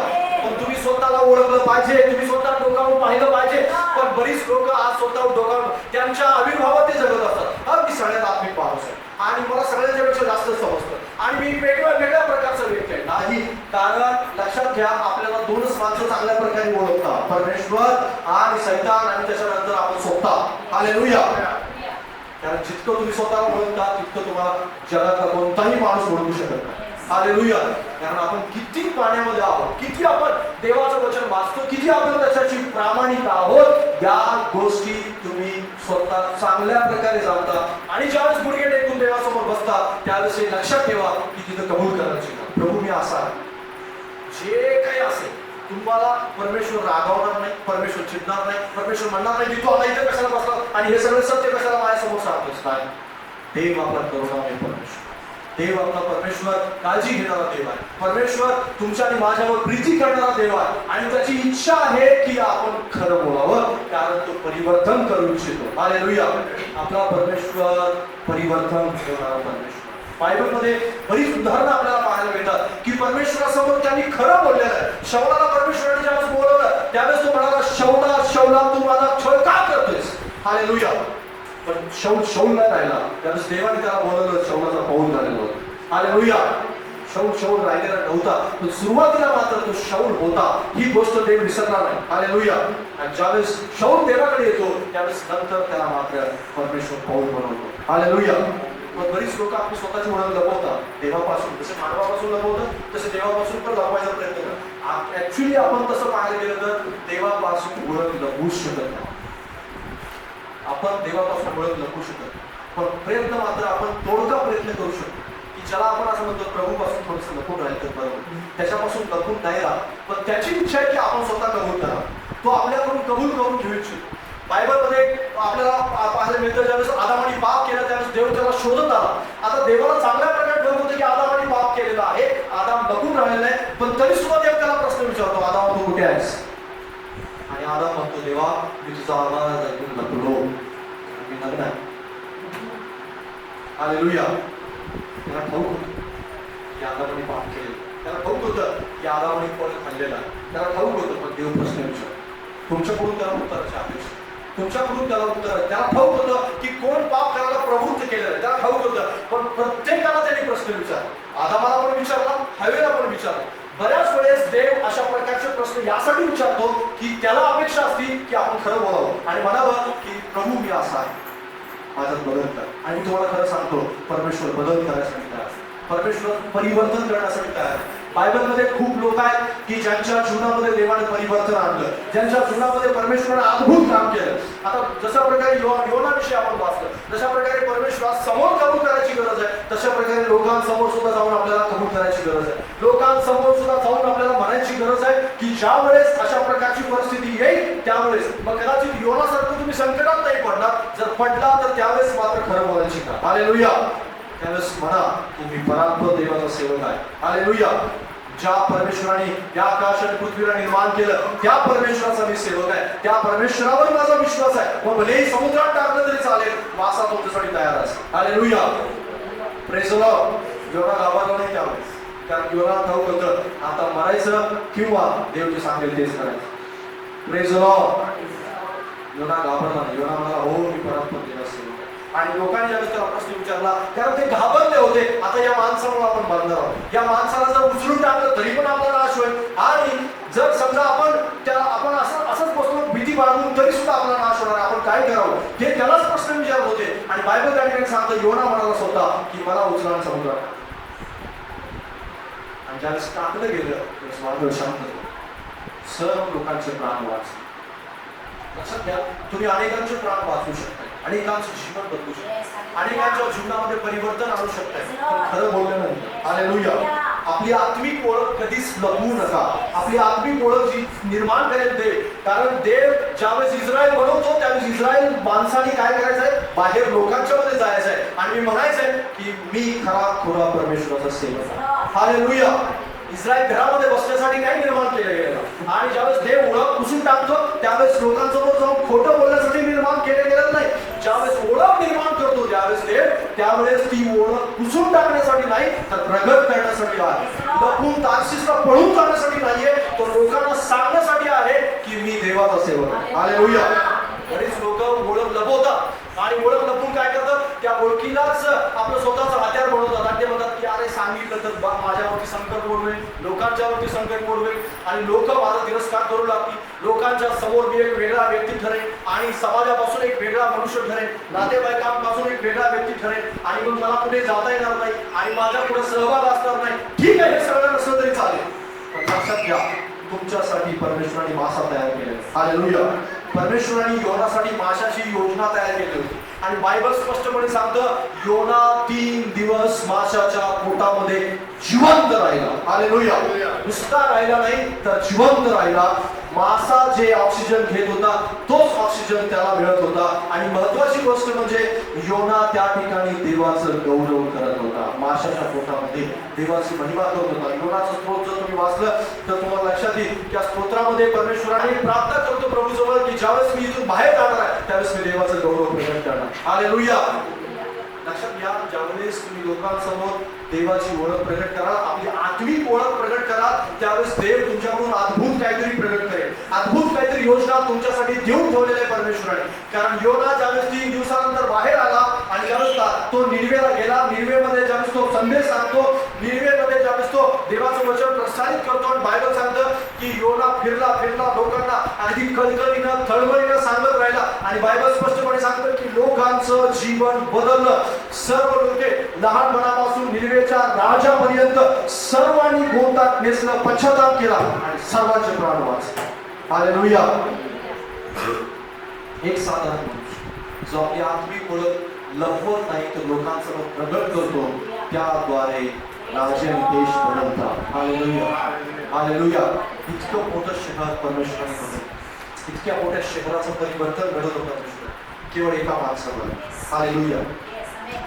पण तुम्ही स्वतःला ओळखलं पाहिजे, तुम्ही स्वतः डोकावून पाहिलं पाहिजे. पण बरीच लोक आज स्वतः डोकावून त्यांच्या आविर्भावात ते जगत असतात, मी सगळ्यात आत्मिक माणूस आहे आणि मला सगळ्यांच्यापेक्षा जास्त समजतं आणि मी वेगळ्या प्रकारचा व्यक्ती आहे. नाही, कारण लक्षात घ्या, आपल्याला दोनच माणसं चांगल्या प्रकारे ओळखतात, परमेश्वर आणि शैतान, आणि त्याच्यानंतर आपण स्वतः. हालेलुया. कारण जितकं तुम्ही स्वतःला ओळखता तितकं तुम्हाला जगातला कोणताही माणूस ओळखू शकत नाही. हालेलुया. कारण आपण किती पाण्यामध्ये आहोत, किती आपण देवाचं वचन वाचतो, किती आपण त्याच्याशी प्रामाणिक आहोत, या गोष्टी तुम्ही स्वतः चांगल्या प्रकारे जाणता. आणि ज्यावेळेस गुडघे टेकून देवासमोर बसता त्यावेळेस हे लक्षात ठेवा की तिथं कबूल करायची, प्रभू मी असा आहे, जे काही असेल तुम्हाला परमेश्वर रागावणार नाही, परमेश्वर चिडणार नाही, परमेश्वर म्हणणार नाही की तू आता इथे कशाला बसला आणि हे सगळं सत्य कशाला माझ्यासमोर सांगतोस. नाही, देव आपला करुणामय परमेश्वर, देव आपला परमेश्वर काळजी घेणारा देव आहे, परमेश्वर तुमच्या आणि माझ्यावर प्रीती करणारा देव आहे, आणि त्याची इच्छा आहे की आपण खरं बोलावं, कारण तो परिवर्तन करू इच्छितो. हालेलुया. आपला परमेश्वर परिवर्तन करणारा परमेश्वर. बायबलमध्ये बरीच उदाहरणं आपल्याला पाहायला मिळतात की परमेश्वरासमोर त्यांनी खरं बोललेलं आहे. शौलाला परमेश्वराने ज्यावेळेस बोलवलं त्यावेळेस तो म्हणाला, शौला शौला तू माझा छळ का करतोयस. हालेलुया. पण शौल नाही राहिला, त्यावेळेस देवाने त्याला बोलवलं, शौलाचा पाऊल झालेला होता. हालेलुया. शौल राहिलेला नव्हता, पण सुरुवातीला मात्र तो शौल होता, ही गोष्ट देव विसरणार नाही. हालेलुया. आणि ज्यावेळेस शौल देवाकडे येतो त्यावेळेस नंतर त्याला मात्र परमेश्वर पाऊल बनवतो. हालेलुया. पण बरीच लोक आपली स्वतःची ओळख लपवतात देवापासून, जसं मानवापासून लपवतात तसं देवापासून पण लपवायचा प्रयत्न करतात. ऍक्च्युली आपण तसं पाहायला गेलं तर देवापासून ओळख लपवूच शकत नाही, आपण देवापासून ओळख लपवू शकत, पण प्रयत्न मात्र आपण तोडगा प्रयत्न करू शकतो की ज्याला आपण असं म्हणतो प्रभूपासून थोडंसं लपून राहील तर बरोबर, त्याच्यापासून लपून नाही राहत, पण त्याची इच्छा आहे की आपण स्वतः कबूल करा, तो आपल्याकडून कबूल करून घेऊ इच्छितो. बायबलमध्ये आपल्याला पाहायला मिळतं ज्यावेळेस आदामाने पाप केला त्यावेळेस देव त्याला शोधत आला. आता देवाला चांगल्या प्रकारे ठरत होतं की आदामाने पाप केलेला आहे, आदाम लपून राहिलेला आहे, पण तरी सुद्धा देव त्याला प्रश्न विचारतो, आदाम तू कुठे आहेस. आणि आदाम म्हणतो, देवा मी तुझा आवाज ऐकून लपलो, मी नग्न आहे. हालेलुया. त्याला ठाऊक होतं की आदामाने पाप केले, त्याला ठाऊक होतं की आदामाने फळ खाल्लेला, त्याला ठाऊक होतं, पण देव प्रश्न विचारतो. तुमच्याकडून त्याला उत्तराची अपेक्षा, तुमच्याकडून त्याला उत्तर, त्याला ठाऊक होतं की कोण पाप करायला प्रवृत्त केलेलं आहे, त्याला ठाऊक होतं, पण प्रत्येकाला त्यांनी प्रश्न विचारला. आदामाला पण विचारला, हवेला पण विचारला, बऱ्याच वेळेस देव अशा प्रकारचे प्रश्न यासाठी विचारतो की त्याला अपेक्षा असती की आपण खरं बोलावं आणि म्हणावं की प्रभू मी असा आहे, माझ्यात बदल कर. आणि मी तुम्हाला खरं सांगतो, परमेश्वर बदल करण्यासाठी तयार आहे. परमेश्वर परिवर्तन करण्यासाठी तयार आहे. बायबलमध्ये खूप लोक आहेत की ज्यांच्या जीवनामध्ये देवाने परिवर्तन आणलं, ज्यांच्या जीवनामध्ये परमेश्वराने अद्भुत काम केलं. आता जशा प्रकारे योनाविषयी आपण वाचलं, जशा प्रकारे परमेश्वरात समोर कबूल करायची गरज आहे, तशा प्रकारे लोकांसमोर सुद्धा जाऊन आपल्याला कबूल करायची गरज आहे. लोकांसमोर सुद्धा जाऊन आपल्याला म्हणायची गरज आहे की ज्या वेळेस अशा प्रकारची परिस्थिती येईल त्यावेळेस मग कदाचित योनासारखं तुम्ही संकटात नाही पडणार. जर पडला तर त्यावेळेस मात्र खरं बोलायची का. हालेलुया. त्यावेळेस म्हणा तुम्ही परात्पर देवाचा सेवक आहे. हालेलुया. ज्या परमेश्वराने या आकाश आणि पृथ्वीला निर्माण केलं त्या परमेश्वराचा मी सेवक आहे. त्या परमेश्वरावर माझा विश्वास आहे. मग भलेही समुद्रात टाकलं तरी चालेल, मासा तुमच्यासाठी तयार असेल. हालेलुया. Praise the Lord. योना घाबरला नाही त्यावेळेस, कारण योना ठाऊक होतं आता मरायचं किंवा देव जे सांगेल तेच करायचं. Praise the Lord. योना घाबरला नाही. योना म्हणाला हो मी परात्पर देवाचा सेवक. आणि लोकांनी ज्यावेळेस त्याला प्रश्न विचारला कारण ते घाबरले होते, आता या माणसामुळे आपण बांधणार आहोत, या माणसाला जर उचलून टाकलं तरी पण आपला नाश होईल. आणि जर समजा आपण असंच बसलो भीती बाळगून तरी सुद्धा आपला नाश होणार, आपण काय करावं हे त्यालाच प्रश्न विचारत होते. आणि बायबल त्या ठिकाणी सांगतं योना म्हणाला स्वतः की मला उचला समुद्रात. आणि ज्यावेळेस टाकलं गेलं त्यावेळेस वादळ शांत, सर्व लोकांचे प्राण वाचले. लक्षात घ्या, तुम्ही अनेकांचे प्राण वाचवू शकता, अनेकांचं जीवन बदलू शकता, अनेकांच्या जीवनामध्ये परिवर्तन आणू शकताय. खरं बोललं नाही. हालेलुया. आपली आत्मिक ओळख कधीच लपवू नका. आपली आत्मिक ओळख जी निर्माण करेल देव, कारण देव ज्यावेळेस इस्रायल बनवतो त्यावेळेस इस्रायल माणसाने काय करायचंय, बाहेर लोकांच्या मध्ये जायचंय आणि मी म्हणायचंय की मी खरा खुरा परमेश्वराचा सेवक आहे. हालेलुया. इस्रायल घरामध्ये बसण्यासाठी नाही निर्माण केलं गेलं. आणि ज्यावेळेस देव ओळख पुसून टाकतो त्यावेळेस लोकांसमोर जाऊन खोटं बोलण्यासाठी निर्माण केलं गेलं नाही. ज्यावेळेस ओळख निर्माण करतो त्यावेळेस देव, त्यावेळेस ती ओळख पुसून टाकण्यासाठी नाही तर प्रगट करण्यासाठी आहे. लपून तार्शीसला पळून जाण्यासाठी नाहीये, तो लोकांना सांगण्यासाठी आहे की मी देवाचा सेवक आहे. हालेलुया. बरीच लोक ओळख लपवतात आणि ओळख लपून काय करतात, त्या ओळखीलाच आपलं स्वतःचं हत्यार बनवतात आणि ते म्हणतात की अरे सांगितलं तर माझ्यावरती संकट मोडवेल, लोकांच्यावरती संकट मोडवेल आणि लोक माझा तिरस्कार करू लागतील. लोकांच्या समोर मी एक वेगळा व्यक्ती ठरेल आणि समाजापासून एक वेगळा मनुष्य ठरेल, नातेवाईकांपासून एक वेगळा व्यक्ती ठरेल आणि मग मला कुठे जाता येणार नाही आणि माझ्या पुढे सहभाग असणार नाही. ठीक आहे, हे सगळं नसलं तरी चालेल, पण लक्षात घ्या तुमच्यासाठी परमेश्वराने मासा तयार केला. हालेलुया. परमेश्वराने योनासाठी माशाची योजना तयार केली होती आणि बायबल स्पष्टपणे सांगतं योना 3 दिवस माशाच्या पोटामध्ये जिवंत राहिला. हालेलुया. नुसता राहिला नाही तर जिवंत राहिला. मासा जे ऑक्सिजन घेत होता तोच ऑक्सिजन त्याला मिळत होता. आणि महत्वाची गोष्ट म्हणजे योना त्या ठिकाणी देवाचं गौरव करत होता. माशाच्या पोटामध्ये देवाची महिमा करत होता. योनाचं स्तोत्र जर तुम्ही वाचलं तर तुम्हाला लक्षात येईल त्या स्तोत्रामध्ये परमेश्वराने प्रार्थना करतो प्रभूजवळ की ज्यावेळेस मी इथून बाहेर जाणार आहे त्यावेळेस मी देवाचं गौरव प्रकट करणार. हालेलुया. लक्षात घ्या, ज्यावेळेस तुम्ही लोकांसमोर देवाची ओळख प्रकट करा, आपली आत्मिक ओळख प्रकट करा, त्यावेळेस देव तुमच्याकडून अद्भुत काहीतरी प्रकट करेल. अद्भुत काहीतरी योजना तुमच्यासाठी देऊन ठेवलेली आहे परमेश्वराने. कारण योना ज्यावेळेस 3 दिवसानंतर बाहेर आला आणि ज्यावेळेस तो निनिवेला गेला, निनिवेमध्ये ज्यावेळेस तो संदेश सांगतो, निनिवेमध्ये ज्यावेळेस तो देवाचं वचन प्रसारित करतो आणि बायबल सांगतं की योना फिरला लोकांना अगदी कळकळीनं थळमळीनं सांगत राहिला आणि बायबल स्पष्टपणे सांगतं की लोकांचं जीवन बदललं. सर्व लोके लहानपणापासून निनिवेच्या राजापर्यंत सर्वांनी गोंदात नेसलं, पश्चाताप केला आणि सर्वांचे प्राण वाचले. हालेलुया. एक साधारण माणूस जो आपली आत्मिक ओळख लपवत नाही तर लोकांसमोर प्रगट करतो, त्याद्वारे राजे आणि देश बदलतात. हालेलुया. हालेलुया. इतकं मोठं शहर परमेश्वराने बनवलं, इतक्या मोठ्या शहराचं परिवर्तन घडवलं परमेश्वर केवळ एका माणसावर. हालेलुया.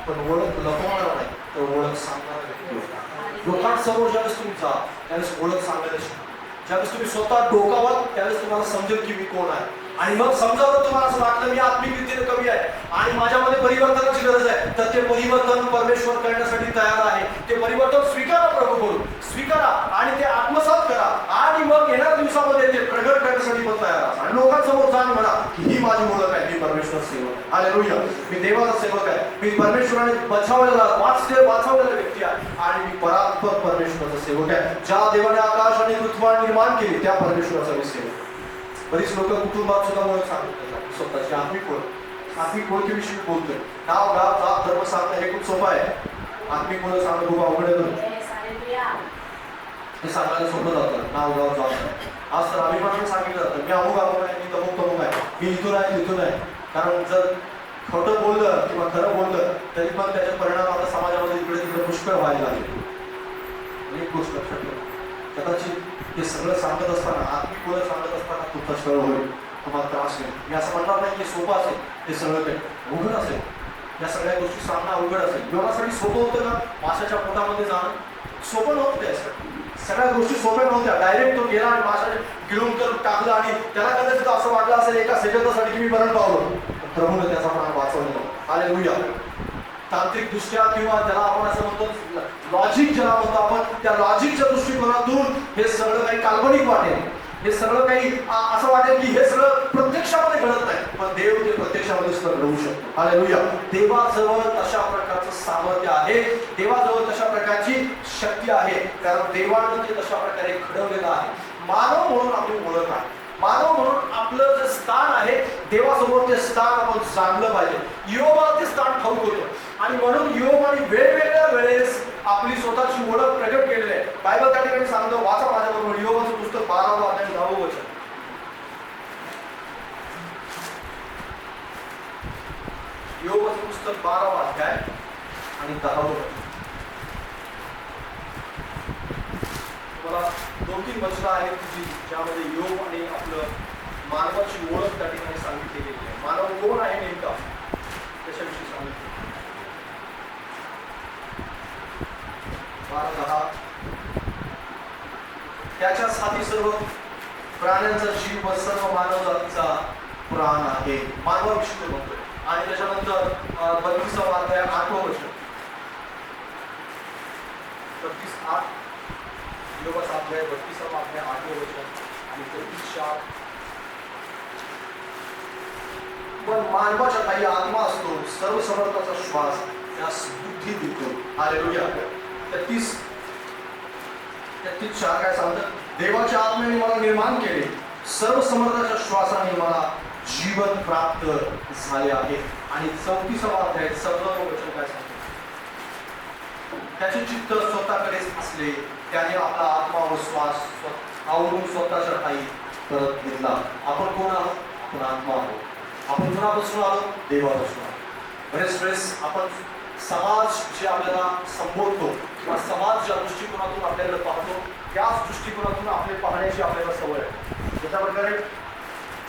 पण ओळख लपवणार नाही तर ओळख सांगणार व्यक्ती होता. लोकांसमोर ज्यावेळेस तुम्ही जा त्यावेळेस ओळख सांगायला शिका. ज्यावेळेस तुम्ही स्वतः डोकावाल त्यावेळेस तुम्हाला समजेल की मी कोण आहे. आणि मग समजा जर तुम्हाला असं वाटलं मी आत्मिक रीतीने कमी आहे आणि माझ्यामध्ये परिवर्तनाची गरज आहे तर ते परिवर्तन परमेश्वर करण्यासाठी तयार आहे. ते परिवर्तन स्वीकारा, प्रभूकडून स्वीकारा आणि ते आत्मसात करा आणि मग येणाऱ्या दिवसामध्ये ते प्रगट करण्यासाठी पण तयार असा. लोकांसमोर जा आणि म्हणा की ही माझी ओळख आहे, मी परमेश्वर सेवक आहे. हालेलुया. मी देवाचा सेवक आहे, मी परमेश्वराने वाचवलेला व्यक्ती आहे आणि मी परात्पर परमेश्वराचा सेवक आहे. ज्या देवाने आकाश आणि पृथ्वी निर्माण केली त्या परमेश्वराचा मी सेवक. बरीच लोक कुटुंबात सुद्धा ओळख सांगतात स्वतःची आत्मिक ओळखीविषयी बोलतोय. नाव गाव जात धर्म सांगणं हे खूप सोपं आहे. आत्मिक ओळख सांगणं खूप अवघड आहे. हे सांगायला सोपं जातं. नाव गाव जात आज तर अभिमानाने सांगितलं जातं मी अमुक आहे, मी तमुक आहे, मी इथून आहे. कारण जर खोटं बोललं किंवा खरं बोललं तरी पण त्याचे परिणाम आता समाजामध्ये इकडे तिकडे पुष्कळ व्हायला लागले. एक गोष्ट लक्षात ठेवा, कदाचित हे सगळं सांगत असताना आत्मिक ओळख सांगत असताना खूप कष्ट होईल, तुम्हाला त्रास होईल. मी असं म्हणणार नाही की सोपं असेल हे सगळं काही, अवघड असेल. या सगळ्या गोष्टी सांगणं अवघड असेल. योनासाठी सोपं होतं का माशाच्या पोटामध्ये जाणं? सोपं नव्हतं त्यासाठी. सगळ्या गोष्टी सोप्या नव्हत्या. डायरेक्ट तो गेला आणि माशाने गिळून तर टाकलं आणि त्याला कदाचित असं वाटलं असेल एका सेकंदासाठी की मी मरण पावलो. प्रभूने त्याचा प्राण वाचवला. हालेलुया. तांत्रिक दृष्ट्या किंवा ज्याला आपण असं म्हणतो लॉजिक ज्याला म्हणतो आपण, त्या लॉजिकच्या दृष्टिकोनातून हे सगळं काही काल्पनिक वाटेल. हे सगळं काही असं वाटेल की हे सगळं प्रत्यक्षामध्ये घडत नाही, पण देव ते प्रत्यक्षामध्ये सुद्धा घडवू शकतो. हालेलुया. देवाजवळ तशा प्रकारचं सामर्थ्य आहे, देवाजवळ तशा प्रकारची शक्ती आहे, कारण देवानं ते तशा प्रकारे घडवलेलं आहे. मानव म्हणून आपली ओळख आहे, मानव म्हणून आपलं जे स्थान आहे देवासमोर ते स्थान आपण जाणलं पाहिजे. योबाला ते स्थान ठाऊक होतं आणि म्हणून योबाने वेगवेगळ्या वेळेस आपली स्वतःची ओळख प्रगट केलेली आहे. बायबल त्या ठिकाणी सांगतो, वाचा माझ्याबरोबर योबाचं पुस्तक 12वा अध्याय 10वं वचन. योबाचं पुस्तक 12वा अध्याय आणि 10वं वचन. मला 2-3 वचनं आहेत ज्यामध्ये योग आणि आपलं मानवाची ओळख त्या ठिकाणी सांगितली गेली आहे. मानव कोण आहे नेमका त्याच्याविषयी सांगितलं. 12:10 त्याच्या साथी सर्व प्राण्यांचा जीव व सर्व मानव जातीचा प्राण आहे. मानवाविषयी म्हणतोय. आणि त्याच्यानंतर 32वा अध्याय 8वं वचन. 32:8 योगाचा अध्याय 32वा अध्याय 8वं वचन आणि 33:4. पण मानवाच्या काही आत्मा असतो, सर्व समर्थाचा श्वास त्यास बुद्धी देतो. हालेलुया. 33:4 काय सांगतं? देवाच्या आत्म्याने मला निर्माण केले, सर्व समर्थाच्या श्वासाने मला जीवन प्राप्त झाले आहे. आणि 34वा अध्याय 14वं वचन काय सांगतं? त्याचे चित्त स्वतःकडेच असले, त्याने आपला आत्मा व श्वास आवरून स्वतःच्या ठाई परत घेतला. आपण कोण आहोत? आपण आत्मा आहोत. आपण कुणापासून आलो? देवापासून आलो. बरेच वेळेस आपण समाज जे आपल्याला संबोधतो किंवा समाज ज्या दृष्टिकोनातून आपल्याला पाहतो त्याच दृष्टिकोनातून आपले पाहण्याची आपल्याला सवय आहे. ज्याच्या प्रकारे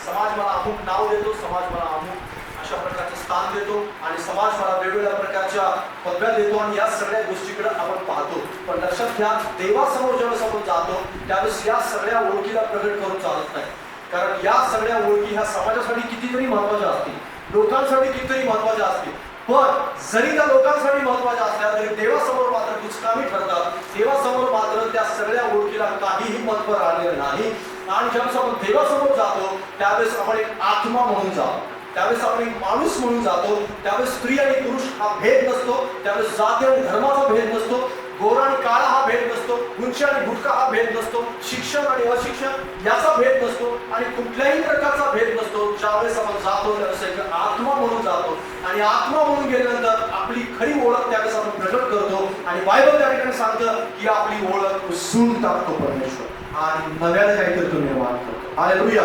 समाज मला अमुक नाव देतो, समाज मला अमुक अशा प्रकारचं स्थान देतो आणि समाज मला वेगवेगळ्या प्रकारच्या पदव्या देतो आणि या सगळ्या गोष्टीकडे आपण पाहतो. पण लक्षात घ्या, देवासमोर ज्यावेळेस आपण जातो त्यावेळेस या सगळ्या ओळखीला प्रगट करून चालत नाही. कारण या सगळ्या ओळखी ह्या समाजासाठी कितीतरी महत्वाच्या असतील, लोकांसाठी कितीतरी महत्वाच्या असतील, पण जरी त्या लोकांसाठी महत्वाच्या असल्या तरी देवासमोर मात्र दुष्कामी ठरतात. देवासमोर मात्र त्या सगळ्या ओळखीला काहीही महत्व राहिलेलं नाही. आणि ज्यावेळेस आपण देवासमोर जातो त्यावेळेस आपण एक आत्मा म्हणून जातो, त्यावेळेस आपण एक माणूस म्हणून जातो. त्यावेळेस स्त्री आणि पुरुष हा भेद नसतो, त्यावेळेस जाती आणि धर्माचा भेद नसतो, गोरा आणि काळा हा भेद नसतो, उंची आणि बुटका हा भेद नसतो, शिक्षण आणि अशिक्षण याचा भेद नसतो आणि कुठल्याही प्रकारचा भेद नसतो. ज्यावेळेस आपण जातो त्यावेळेस एक आत्मा म्हणून जातो आणि आत्मा म्हणून गेल्यानंतर आपली खरी ओळख त्यावेळेस आपण प्रकट करतो. आणि बायबल त्या ठिकाणी सांगतं की आपली ओळख पुसून टाकतो परमेश्वर आणि नव्याने काहीतरी तो निर्माण करतो. हालेलुया.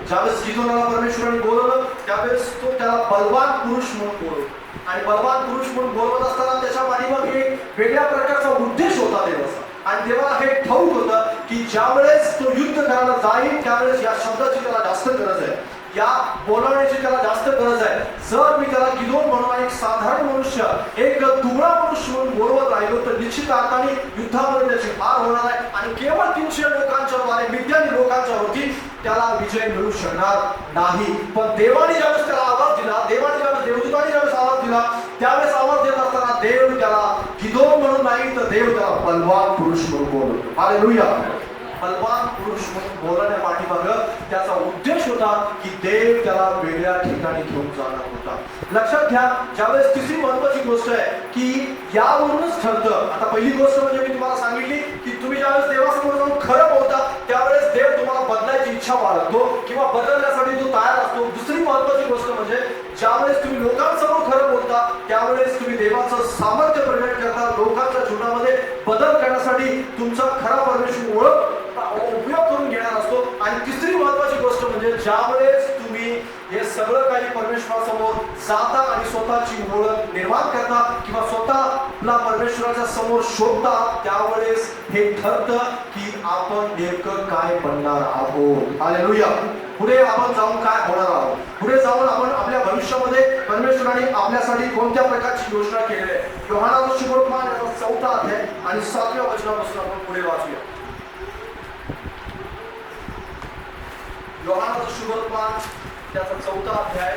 ज्यावेळेस गिदोनाला परमेश्वराने बोलवलं त्यावेळेस तो त्याला बलवान पुरुष म्हणून बोलवलं आणि बलवान पुरुष म्हणून बोलवत असताना त्याच्या पाठीमागे एक वेगळ्या प्रकारचा उद्देश होता देवाचा. आणि देवाला हे ठाऊक होतं की ज्यावेळेस तो युद्ध करायला जाईल त्यावेळेस या शब्दाची त्याला जास्त गरज आहे, या बोलवण्याची त्याला जास्त गरज आहे. जर मी त्याला गिदोन म्हणून एक साधारण मनुष्य, एक दुबळा मनुष्य म्हणून बोलवत राहिलो तर निश्चित अर्थाने युद्धामध्ये त्याची हार होणार आहे आणि केवळ 300 लोकांच्या द्वारे, मिद्यानी लोकांच्या वरती त्याला विजय मिळू शकणार नाही. पण देवाने ज्यावेळेस त्याला आवाज दिला, देवाने ज्यावेळेस देवदूताने ज्यावेळेस आवाज दिला त्यावेळेस आवाज देत असताना देव त्याला गिदोन म्हणून नाही तर देव त्याला बलवान पुरुष म्हणून बोलवतो. हालेलुया. बलवान पुरुष म्हणून बोलण्या पाठीमागं त्याचा उद्देश होता की देव त्याला वेगळ्या ठिकाणी घेऊन जाणार होता. लक्षात घ्या, ज्यावेळेस तिसरी महत्वाची गोष्ट आहे की यावरूनच ठरतं. आता पहिली गोष्ट म्हणजे मी तुम्हाला सांगितली की तुम्ही ज्यावेळेस देवासमोर जाऊन खरं बोलता त्यावेळेस देव तुम्हाला बदलायची इच्छा बाळगतो किंवा बदलण्यासाठी तो तयार असतो. दुसरी महत्वाची गोष्ट म्हणजे ज्यावेळेस तुम्ही लोकांसमोर खरं बोलता त्यावेळेस तुम्ही देवाचं सामर्थ्य प्रकट करता, लोकांच्या जीवनामध्ये बदल करण्यासाठी तुमचा खरा परमेश्वर ओळख उपयोग करून घेणार असतो. आणि तिसरी महत्वाची गोष्ट म्हणजे ज्यावेळेस तुम्ही हे सगळं काही परमेश्वरासमोर जाता आणि स्वतःची ओळख निर्माण करता किंवा स्वतःला परमेश्वराच्या समोर शोधता त्यावेळेस हे ठरतं की आपण नेमकं काय बनणार आहोत. हालेलुया. पुढे आपण जाऊन काय होणार आहोत, पुढे जाऊन आपण आपल्या भविष्यामध्ये परमेश्वराने आपल्यासाठी कोणत्या प्रकारची योजना केलेली आहे. योहानाचा शुभवर्तमान याचा 4था अध्याय आणि 7व्या वचनापासून आपण पुढे वाचूया. योहानाचा शुभवर्तमान त्याचा 4था अध्याय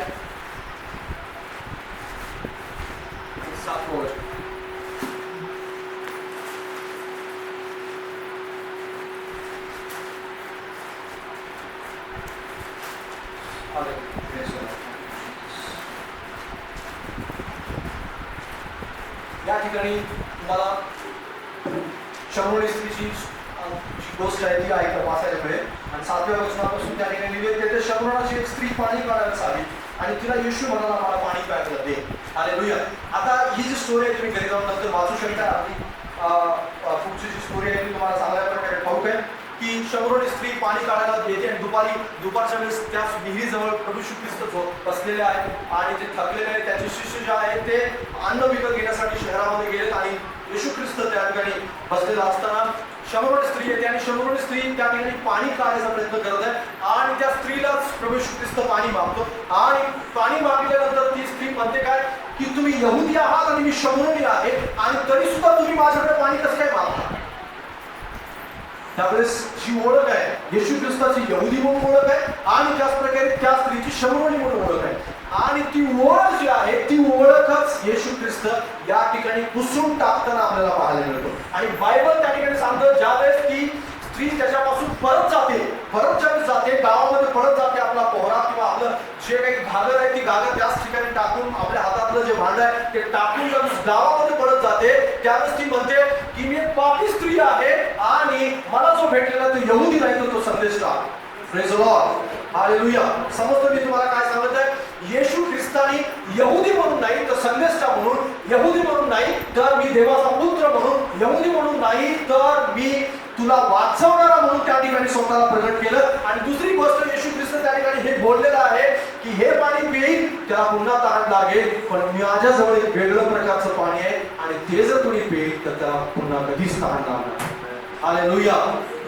आणि 7वं वचन. या ठिकाणी तुम्हाला शमूएल स्त्रीची गोष्ट आहे ती वाचायला मिळेल. आणि 7व्या वचनापासून त्या ठिकाणी लिहिले शमूएलची एक स्त्री पाणी काढायला आली आणि तिला येशू म्हणाला मला पाणी प्यायला दे. हालेलुया. आता ही जी स्टोरी आहे तुम्ही घरी जाऊन नंतर वाचू शकता. आपली पुढची जी स्टोरी आहे ती तुम्हाला चांगल्या प्रकारे ठाऊक आहे की शमूएल स्त्री पाणी काढायला येते आणि दुपारच्या वेळेस त्या विहिरीजवळ प्रभू येशू ख्रिस्त बसलेले आहेत आणि ते थकलेले आहेत. त्याचे शिष्य जे आहेत ते अन्न विकत घेण्यासाठी शहरामध्ये गेलेत आणि येशू ख्रिस्त त्या ठिकाणी बसलेला असताना शमूएल स्त्री येते आणि शमूएल स्त्री त्या ठिकाणी पाणी काढण्याचा प्रयत्न करत आहे आणि त्या स्त्रीलाच प्रभू येशू ख्रिस्त पाणी मागतो. आणि पाणी मागितल्यानंतर ती स्त्री म्हणते काय की तुम्ही यहुदी आहात आणि मी शमूएली आहे आणि तरी सुद्धा तुम्ही माझ्याकडे पाणी कसं काय मागता. त्यावेळेस जी ओळख आहे येशू ख्रिस्ताची यहुदी म्हणून ओळख आहे आणि त्याच प्रकारे त्या स्त्रीची शमूएली म्हणून ओळख आहे. आणि ती ओळख जी आहे ती ओळखच येशू ख्रिस्त या ठिकाणी पुसून टाकताना आपल्याला पाहायला मिळतो. आणि बायबल त्या ठिकाणी सांगतं ज्यावेळेस ती स्त्री त्याच्यापासून परत ज्यावेळेस जाते गावामध्ये परत जाते आपला पोहरा किंवा आपलं जे काही घागर आहे ती घागर त्याच ठिकाणी टाकून आपल्या हातातलं जे भांड आहे ते टाकून गावामध्ये परत जाते त्यावेळेस ती म्हणते की मी एक पापी स्त्री आहे आणि मला जो भेटलेला तो यहुदी नाही तर तो संदेश का. Praise the Lord. हालेलुया. समजतं मी तुम्हाला काय सांगत आहे. येशू ख्रिस्तानी यहुदी म्हणून नाही तर संदेशा म्हणून, यहुदी म्हणून नाही तर मी देवाचा पुत्र म्हणून, यहुदी म्हणून नाही तर मी तुला वाचवणारा म्हणून त्या ठिकाणी स्वतःला प्रकट केलं. आणि दुसरी गोष्ट येशू ख्रिस्त त्या ठिकाणी हे बोललेलं आहे की हे पाणी पिईल त्याला पुन्हा तहान लागेल पण माझ्याजवळ एक वेगळं प्रकारचं पाणी आहे आणि ते जर कोणी पिईल तर त्याला पुन्हा कधीच तहान लागणार. हालेलुया.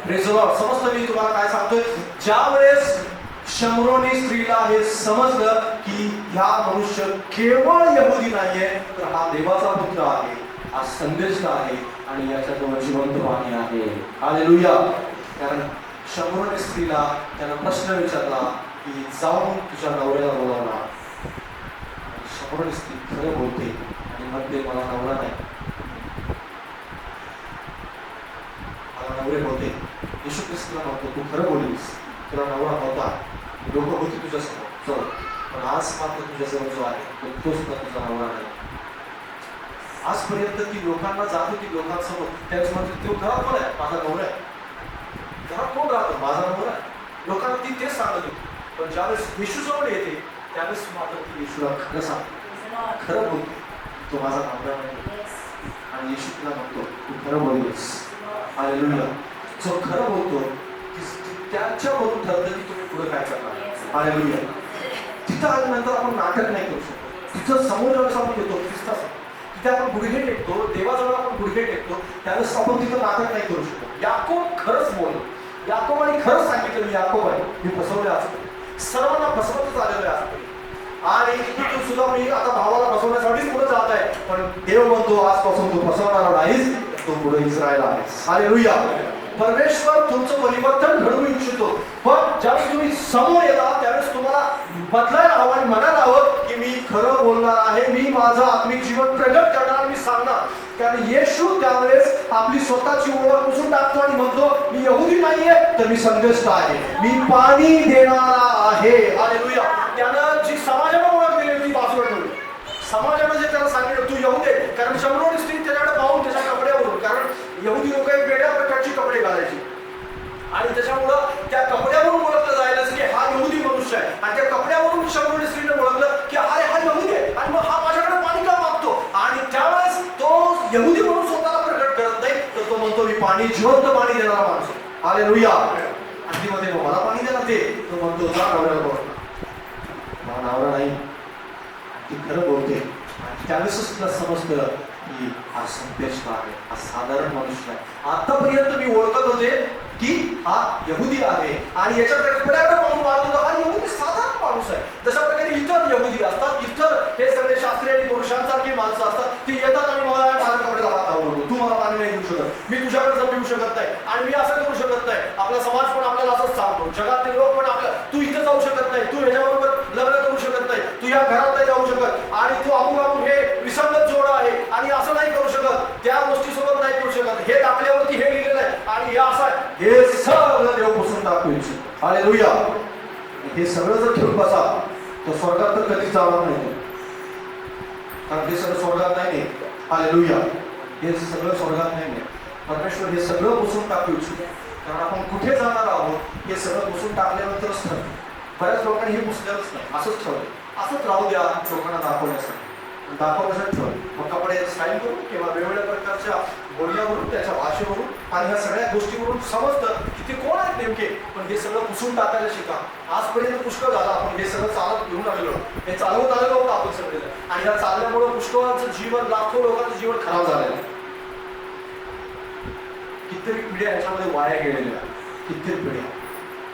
Praise the Lord. समजतं मी तुम्हाला काय सांगतोय. ज्यावेळेस शमरोनी स्त्रीला हे समजलं की हा मनुष्य केवळ यहुदी नाहीये तर हा देवाचा पुत्र आहे, हा संदेश आहे आणि याच्याजवळ जिवंत पाणी आहे. हालेलुया. कारण शमरोनी स्त्रीला त्यानं प्रश्न विचारला की जाऊन तुझ्या नवऱ्याला बोलावला. शमरोनी स्त्री खरं बोलते आणि म्हणते मला नवरा नाही, मला नवरे बोलते. येशू ख्रिस्ताला म्हणतो तू खरं बोललीस, तुला नवरा होता, लोक होती तुझ्यासमोर, पण आज मात्र तुझ्याजवळ जो आहे तो सुद्धा तुझा नवरा नाही. आजपर्यंत ती लोकांना जात होती, लोकांसमोर त्याच म्हणते तो घरात कोण आहे, माझा नवरा आहे. घरात कोण राहतो, माझा नवरा आहे. लोकांना ती तेच सांगत होती. पण ज्यावेळेस येशू जवळ येते त्यावेळेस मात्र ती येशूला खरं सांगतो, खरं बोलतो तो माझा नवरा नाही. आणि येशू तिला म्हणतो तू खरं बोललीस. हालेलुया. जो खरं बोलतो त्याच्यावरून ठरतं की तुम्ही पुढे काय करणार. हालेलुया. तिथं आल्यानंतर आपण नाटक नाही करू शकतो. तिथं समोर ज्यावेळेस आपण येतो ख्रिस्तासमोर तिथे आपण गुडघे टेकतो, देवाजवळ आपण गुडघे टेकतो त्यावेळेस आपण तिथं नाटक नाही करू शकतो. याकोब खरंच बोललो, याकोबाने खरंच सांगितलं मी याकोब आहे, मी फसवले असतो, सर्वांना फसवतच आलेलं आहे. आणि तू सुद्धा मी आता भावाला फसवण्यासाठीच पुढे जात आहे पण देव म्हणतो आजपासून तू फसवणार नाहीस, तू पुढे इस्रायल आहेस. हालेलुया. परमेश्वर तुमचं परिवर्तन घडवू इच्छितो पण ज्यावेळेस तुम्ही समोर येता त्यावेळेस तुम्हाला बदलायला हवं आणि म्हणायला हवं की मी खरं बोलणार आहे, मी माझं आत्मिक जीवन प्रगट करणार, मी सांगणार. कारण येशू त्यावेळेस आपली स्वतःची ओळख पुसून टाकतो आणि म्हणतो, मी यहुदी नाहीये तर मी संदेष्टा आहे, मी पाणी देणारा आहे. हालेलुया. त्यानं जी समाजाला ओळख दिली होती बाजूला ठेवली. समाजानं जे त्याला सांगितलं तू यहुदी आहे, कारण शंभरोनी स्त्री त्याच्याकडे पाहून त्याच्या कपड्यावरून, कारण यहुदी लोक एक वेगळ्या प्रकारची कपडे घालायची आणि त्याच्यामुळं त्या कपड्यावरून ओळखलं जायला की हा यहुदी मनुष्य आहे. आणि त्या कपड्यावरून शंभरोनी स्त्रीने ओळखलं की अरे हा यहुदी आहे आणि मग हा माझ्याकडे पाणी का मागतो. आणि त्यावेळेस तो यहुदी म्हणून स्वतःला प्रकट करत नाही, तर तो म्हणतो मी पाणी, जिवंत पाणी देणारा माणूस. हालेलुया. आणि ती म्हणते मला पाणी देणार ते, तो म्हणतो जा नवऱ्याला बोल. मला नवरा नाही, ती खरं बोलते. आणि त्यावेळेसच तुला समजतं की हा संदेश आहे, हा साधारण मनुष्य आहे. आतापर्यंत मी ओळखत होते की हा यहुदी आहे आणि याच्या कपड्याकडे पाहून मारतो हा यहुदी साधारण माणूस आहे. तशा प्रकारे इतर यहुदी असतात, इतर हे सगळे शास्त्रीय आणि पुरुषांसारखी माणसं असतात, ती येतात आणि मला माझ्या कपड्याला हात आवडतो, तू मला पाणी नाही देऊ शकत, मी तुझ्याकडे जाऊन येऊ शकत नाही आणि मी असं करू शकत नाही. आपला समाज पण आपल्याला असंच सांगतो, जगातले लोक पण आपल्या तू इथं जाऊ शकत नाही, तू ह्याच्याबरोबर लग्न करू शकत नाही, तू या घरात नाही जाऊ शकत आणि तू अमुक हे विसंगत जोडा आहे आणि असं नाही करू शकत, त्या गोष्टीसोबत नाही करू शकत, हे दाखल्यावरती हे लिहिलेलं आहे आणि हे असं आहे. हे सगळं देव पुसून टाकू इच्छित. हालेलुया. हे सगळं जर ठेवून बसा तर स्वर्गात तर कधीच जाणार नाही, कारण हे सगळं स्वर्गात नाही. हालेलुया. हे सगळं स्वर्गात नाही. परमेश्वर हे सगळं पुसून टाकू इच्छित, कारण आपण कुठे जाणार आहोत हे सगळं पुसून टाकल्यानंतरच ठरतं. बऱ्याच लोकांनी हे पुसल्याच नाही, असंच ठेवलं, असंच राहू द्या लोकांना दाखवण्यासाठी ठेवलं. मग कपड्याचं स्टाईल करून किंवा वेगवेगळ्या प्रकारच्या बोलण्यावरून, त्याच्या भाषेवरून आणि ह्या सगळ्या गोष्टीवरून समजतं की ते कोण आहेत नेमके. पण हे सगळं पुसून टाकायला शिका. आजपर्यंत पुष्कळ झाला, आपण हे सगळं चालत घेऊन आलेलो, हे चालवत आलेलो होतं आपण सगळे, आणि या चालल्यामुळे पुष्कळांचं जीवन, लाखो लोकांचं जीवन खराब झालेलं आहे. कित्येक पिढ्या ह्याच्यामध्ये वाया गेलेल्या, कित्येक पिढ्या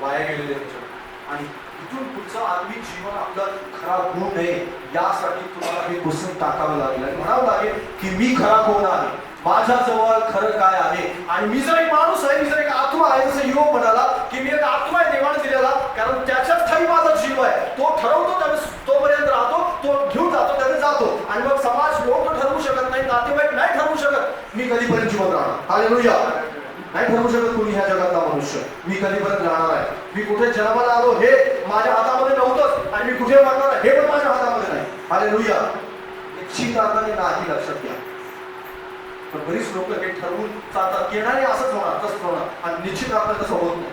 वाया गेलेल्या त्याच्यामध्ये. आणि इथून पुढचं आत्मिक जीवन आपलं खराब होऊ नये यासाठी तुम्हाला हे पुसून टाकावं लागेल आणि म्हणावं लागेल की मी खरा कोण आहे, माझ्याजवळ खरं काय आहे. आणि मी जर एक माणूस आहे, मी जर एक आत्मा आहे, जसं योग म्हणाला की मी एक आत्मा आहे देवाने दिलेला, कारण त्याच्याच ठाई माझा जीव आहे. तो ठरवतो त्यावेळेस तोपर्यंत राहतो, तो घेऊन जातो त्याने जातो. आणि मग समाज लोक ठरवू शकत नाही, नातेवाईक नाही ठरवू शकत मी कधीपर्यंत जीवन राहणार. हालेलुया. नाही ठरवू शकत कोणी ह्या जगातला मनुष्य मी कधीपर्यंत राहणार आहे, मी कुठे जन्माला आलो हे माझ्या हातामध्ये नव्हतंच आणि मी कुठे मरणार हे पण माझ्या हातामध्ये नाही. हालेलुया. निश्चितार्थाने नाही, लक्षात घ्या. पण बरीच लोक हे ठरवून जातात येणारे असंच होणार, तसंच होणार, आणि निश्चितार्थ तसं होत नाही.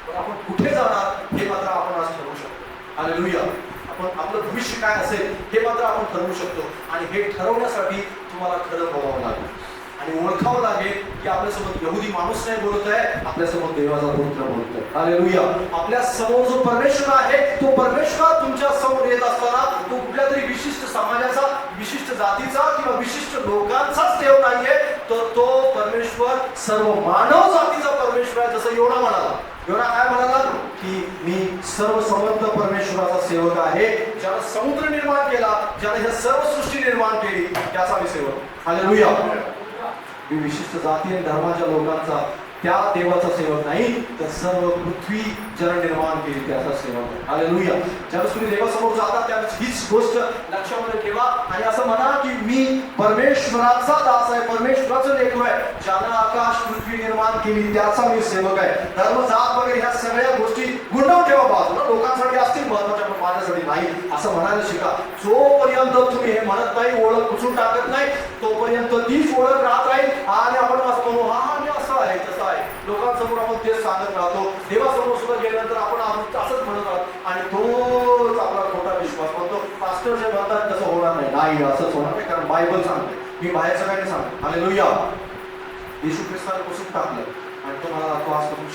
पण आपण कुठे जाणार हे मात्र आपण आज ठरवू शकतो. हालेलुया. आपण आपलं भविष्य काय असेल हे मात्र आपण ठरवू शकतो. आणि हे ठरवण्यासाठी तुम्हाला खरं बघावं लागेल आणि ओळखावं लागेल की आपल्यासोबत यहुदी माणूस नाही बोलत आहे, आपल्यासोबत देवाचा पुत्र बोलतोय. हालेलुया. आपल्या समोर जो परमेश्वर आहे तो परमेश्वर तुमच्या समोर येत असताना तो कुठल्या तरी विशिष्ट समाजाचा, विशिष्ट जातीचा किंवा विशिष्ट लोकांचाच देव नाहीये, तर तो परमेश्वर सर्व मानव जातीचा परमेश्वर आहे. जसं योना म्हणाला, योना काय म्हणाला की मी सर्व समर्थ परमेश्वराचा सेवक आहे, ज्यानं समुद्र निर्माण केला, ज्याने हे सर्व सृष्टी निर्माण केली, त्याचा मी सेवक. हालेलुया. मी विशिष्ट जाती आणि धर्माच्या लोकांचा त्या देवाचा सेवक नाही, तर सर्व पृथ्वी ज्याने निर्माण केली त्याचा सेवक. हालेलुया. ज्यावेळेस तुम्ही देवासमोर जाता त्यावेळेस हीच गोष्ट लक्षामध्ये ठेवा आणि असं म्हणा की मी परमेश्वराचा दास आहे, परमेश्वराचं लेकरू आहे, ज्यानं आकाश पृथ्वी निर्माण केली त्याचा मी सेवक आहे. धर्म, जात वगैरे ह्या सगळ्या गोष्टी गुंडवून ठेवा बाजूला, लोकांसाठी असतील महत्वाच्या पण माझ्यासाठी नाही असं म्हणायला शिका. जोपर्यंत तुम्ही हे म्हणत नाही, ओळख पुसून टाकत नाही, तोपर्यंत तीच ओळख राहत राहील आणि आपण असं म्हणू हा मी असं आहे तसं आहे. लोकांसमोर आपण तेच सांगत राहतो, देवासमोर सुद्धा गेल्यानंतर आपण असंच म्हणत आहोत आणि तोच आपला खोटा विश्वास म्हणतो. पास्टर जे म्हणतात तसं होणार नाही, नाही असंच होणार नाही, कारण बायबल सांगते, मी बाहेरचं काही नाही सांगतो. हालेलुया. येशू ख्रिस्ताने पुसून टाकलं आणि तो मला तो आज तुम्ही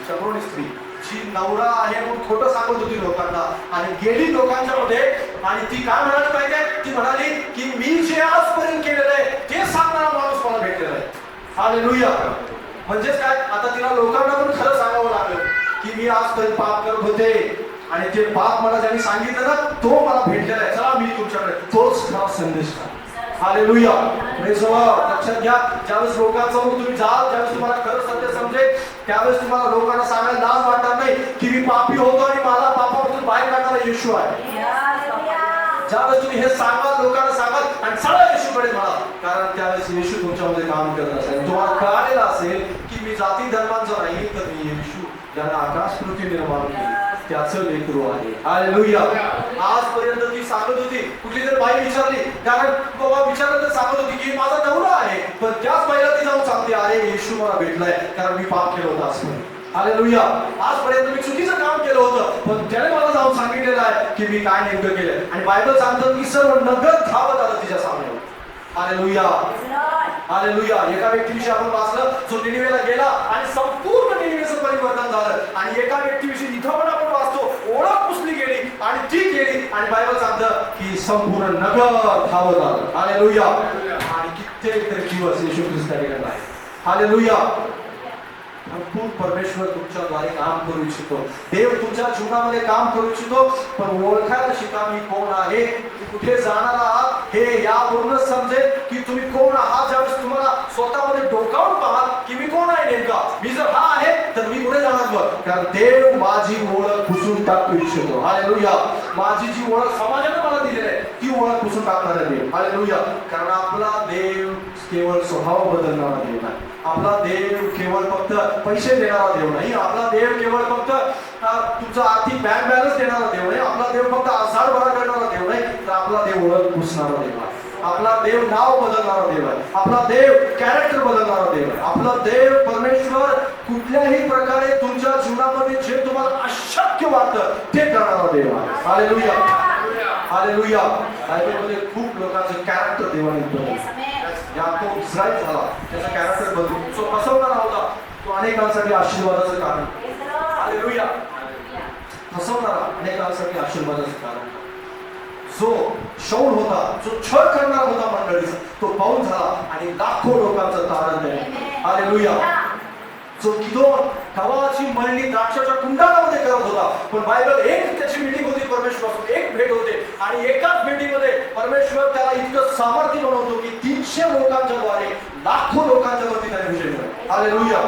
शबरून स्त्री जी नवरा आहे म्हणून खोटं सांगत होती लोकांना आणि गेली लोकांच्या मध्ये आणि ती काय म्हणाली पाहिजे, ती म्हणाली की मी जे आजपर्यंत केलेलं आहे ते सांगणारा माणूस मला भेटलेला आहे. हालेलुया. म्हणजेच काय, आता तिला लोकांना पण खरं सांगावं लागलं की मी आजपर्यंत पाप करत होते आणि ते पाप मला ज्यांनी सांगितलं ना तो मला भेटलेला आहे, चला मी तुमच्याकडे, तोच खरा संदेश. हालेलुया. लक्षात घ्या, ज्यावेळेस लोकांसमोर तुम्ही जाल, ज्यावेळेस तुम्हाला खरं सत्य समजेल, त्यावेळेस तुम्हाला लोकांना सांगायला लाज वाटणार नाही की मी पापी होतो आणि मला पापापासून बाहेर काढणारा येशू आहे. ज्यावेळेस तुम्ही हे सांगाल, लोकांना सांगाल आणि चला येशूकडे म्हणा, कारण त्यावेळेस येशू तुमच्यामध्ये काम करत असेल. तुम्हाला कळालेलं असेल की मी जाती धर्मांचा नाही, तर मी येशू ज्याला आकाश पृथ्वी निर्माण केली त्याचं लेकरू आहे. हालेलुया. आजपर्यंत ती सांगत होती, कुठली तरी बाई विचारली, कारण बाबा विचारलं तर सांगत होती की माझा नवरा आहे, पण त्याच बाईला ती जाऊन सांगते अरे येशू मला भेटलाय कारण मी पाप केलं होतं असं. हालेलुया. आजपर्यंत मी चुकीचं काम केलं होतं, पण त्याने मला जाऊन सांगितलेलं आहे की मी काय नेमकं केलं. आणि बायबल सांगतं की सर्व नगर धावत आलं तिच्या सामने. हालेलुया. हालेलुया. एका व्यक्तीविषयी आपण वाचलं जो निनिवेला गेला आणि संपूर्ण निनिवेचं परिवर्तन झालं. आणि एका व्यक्तीविषयी इथं पण आपण वाचतो ओळख पुसली गेली आणि ती गेली आणि बायबल सांगतं की संपूर्ण नगर धावत आलं. हालेलुया. आणि कित्येक तरी दिवस येशू ख्रिस्ताने गेला आहे. हालेलुया. भरपूर परमेश्वर तुमच्याद्वारे काम करू इच्छितो. देव तुमच्या जीवनामध्ये काम करू इच्छितो, पण ओळखायला शिका मी कोण आहे, कुठे जाणार आहात हे यावरूनच समजेल की तुम्ही कोण आहात. ज्यावेळेस तुम्हाला स्वतःमध्ये डोकावून पाहाल की मी कोण आहे नेमका, मी जर हा आहे तर मी कुठे जाणार बघ, कारण देव माझी ओळख पुसून टाकू इच्छितो. हालेलुया. माझी जी ओळख समाजाने मला दिलेली आहे ती ओळख पुसून टाकणार आहे. हालेलुया. कारण आपला देव केवळ स्वभाव बदलणारा देव नाही. आपला देव केवळ फक्त पैसे देणारा देव नाही. आपला देव केवळ फक्त तुमचा आर्थिक बँक बॅलन्स देणारा देव नाही. आपला देव फक्त आजार बरा करणारा देव नाही, तर आपला देव ओळख पुसणारा देव आहे. आपला देव नाव बदलणारा देव आहे. आपला देव कॅरेक्टर बदलणारा देव आहे. आपला देव परमेश्वर कुठल्याही प्रकारे तुमच्या जीवनामध्ये जे तुम्हाला अशक्य वाटतं ते करणारा देव आहे. हालेलुया. हालेलुया. बायबलमध्ये खूप लोकांचं कॅरेक्टर देवाने बदललं. याकोब इस्राईल झाला, त्याचा कॅरेक्टर बदलून तो फसवणारा होता, तो अनेकांसाठी आशीर्वादाचं कारण. हालेलुया. फसवणारा अनेकांसाठी आशीर्वादाचं कारण. जो शौल होता, जो छळ करणारा होता मंडळीचा, तो पाऊल झाला आणि लाखो लोकांचं तारण दिलं. हालेलुया. जो किदोन गव्हाची मळणी द्राक्षाच्या कुंडामध्ये करत होता, पण बायबल एक त्याची मीटिंग होती परमेश्वरासोबत, एक भेट होते आणि एकाच भेटीमध्ये परमेश्वर त्याला इतकं सामर्थ्य बनवतो की 300 लोकांच्या द्वारे लाखो लोकांच्या वरती त्याने विजय मिळवला. हालेलुया.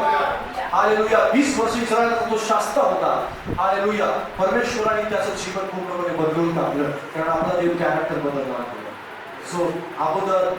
हालेलुया. 20 वर्ष इस्रायलचा तो शास्त्र होता. हालेलुया. परमेश्वराने त्याचं जीवन पूर्णपणे बदलून टाकलं, कारण आपला देव कॅरेक्टर बदलणार जो अगोदर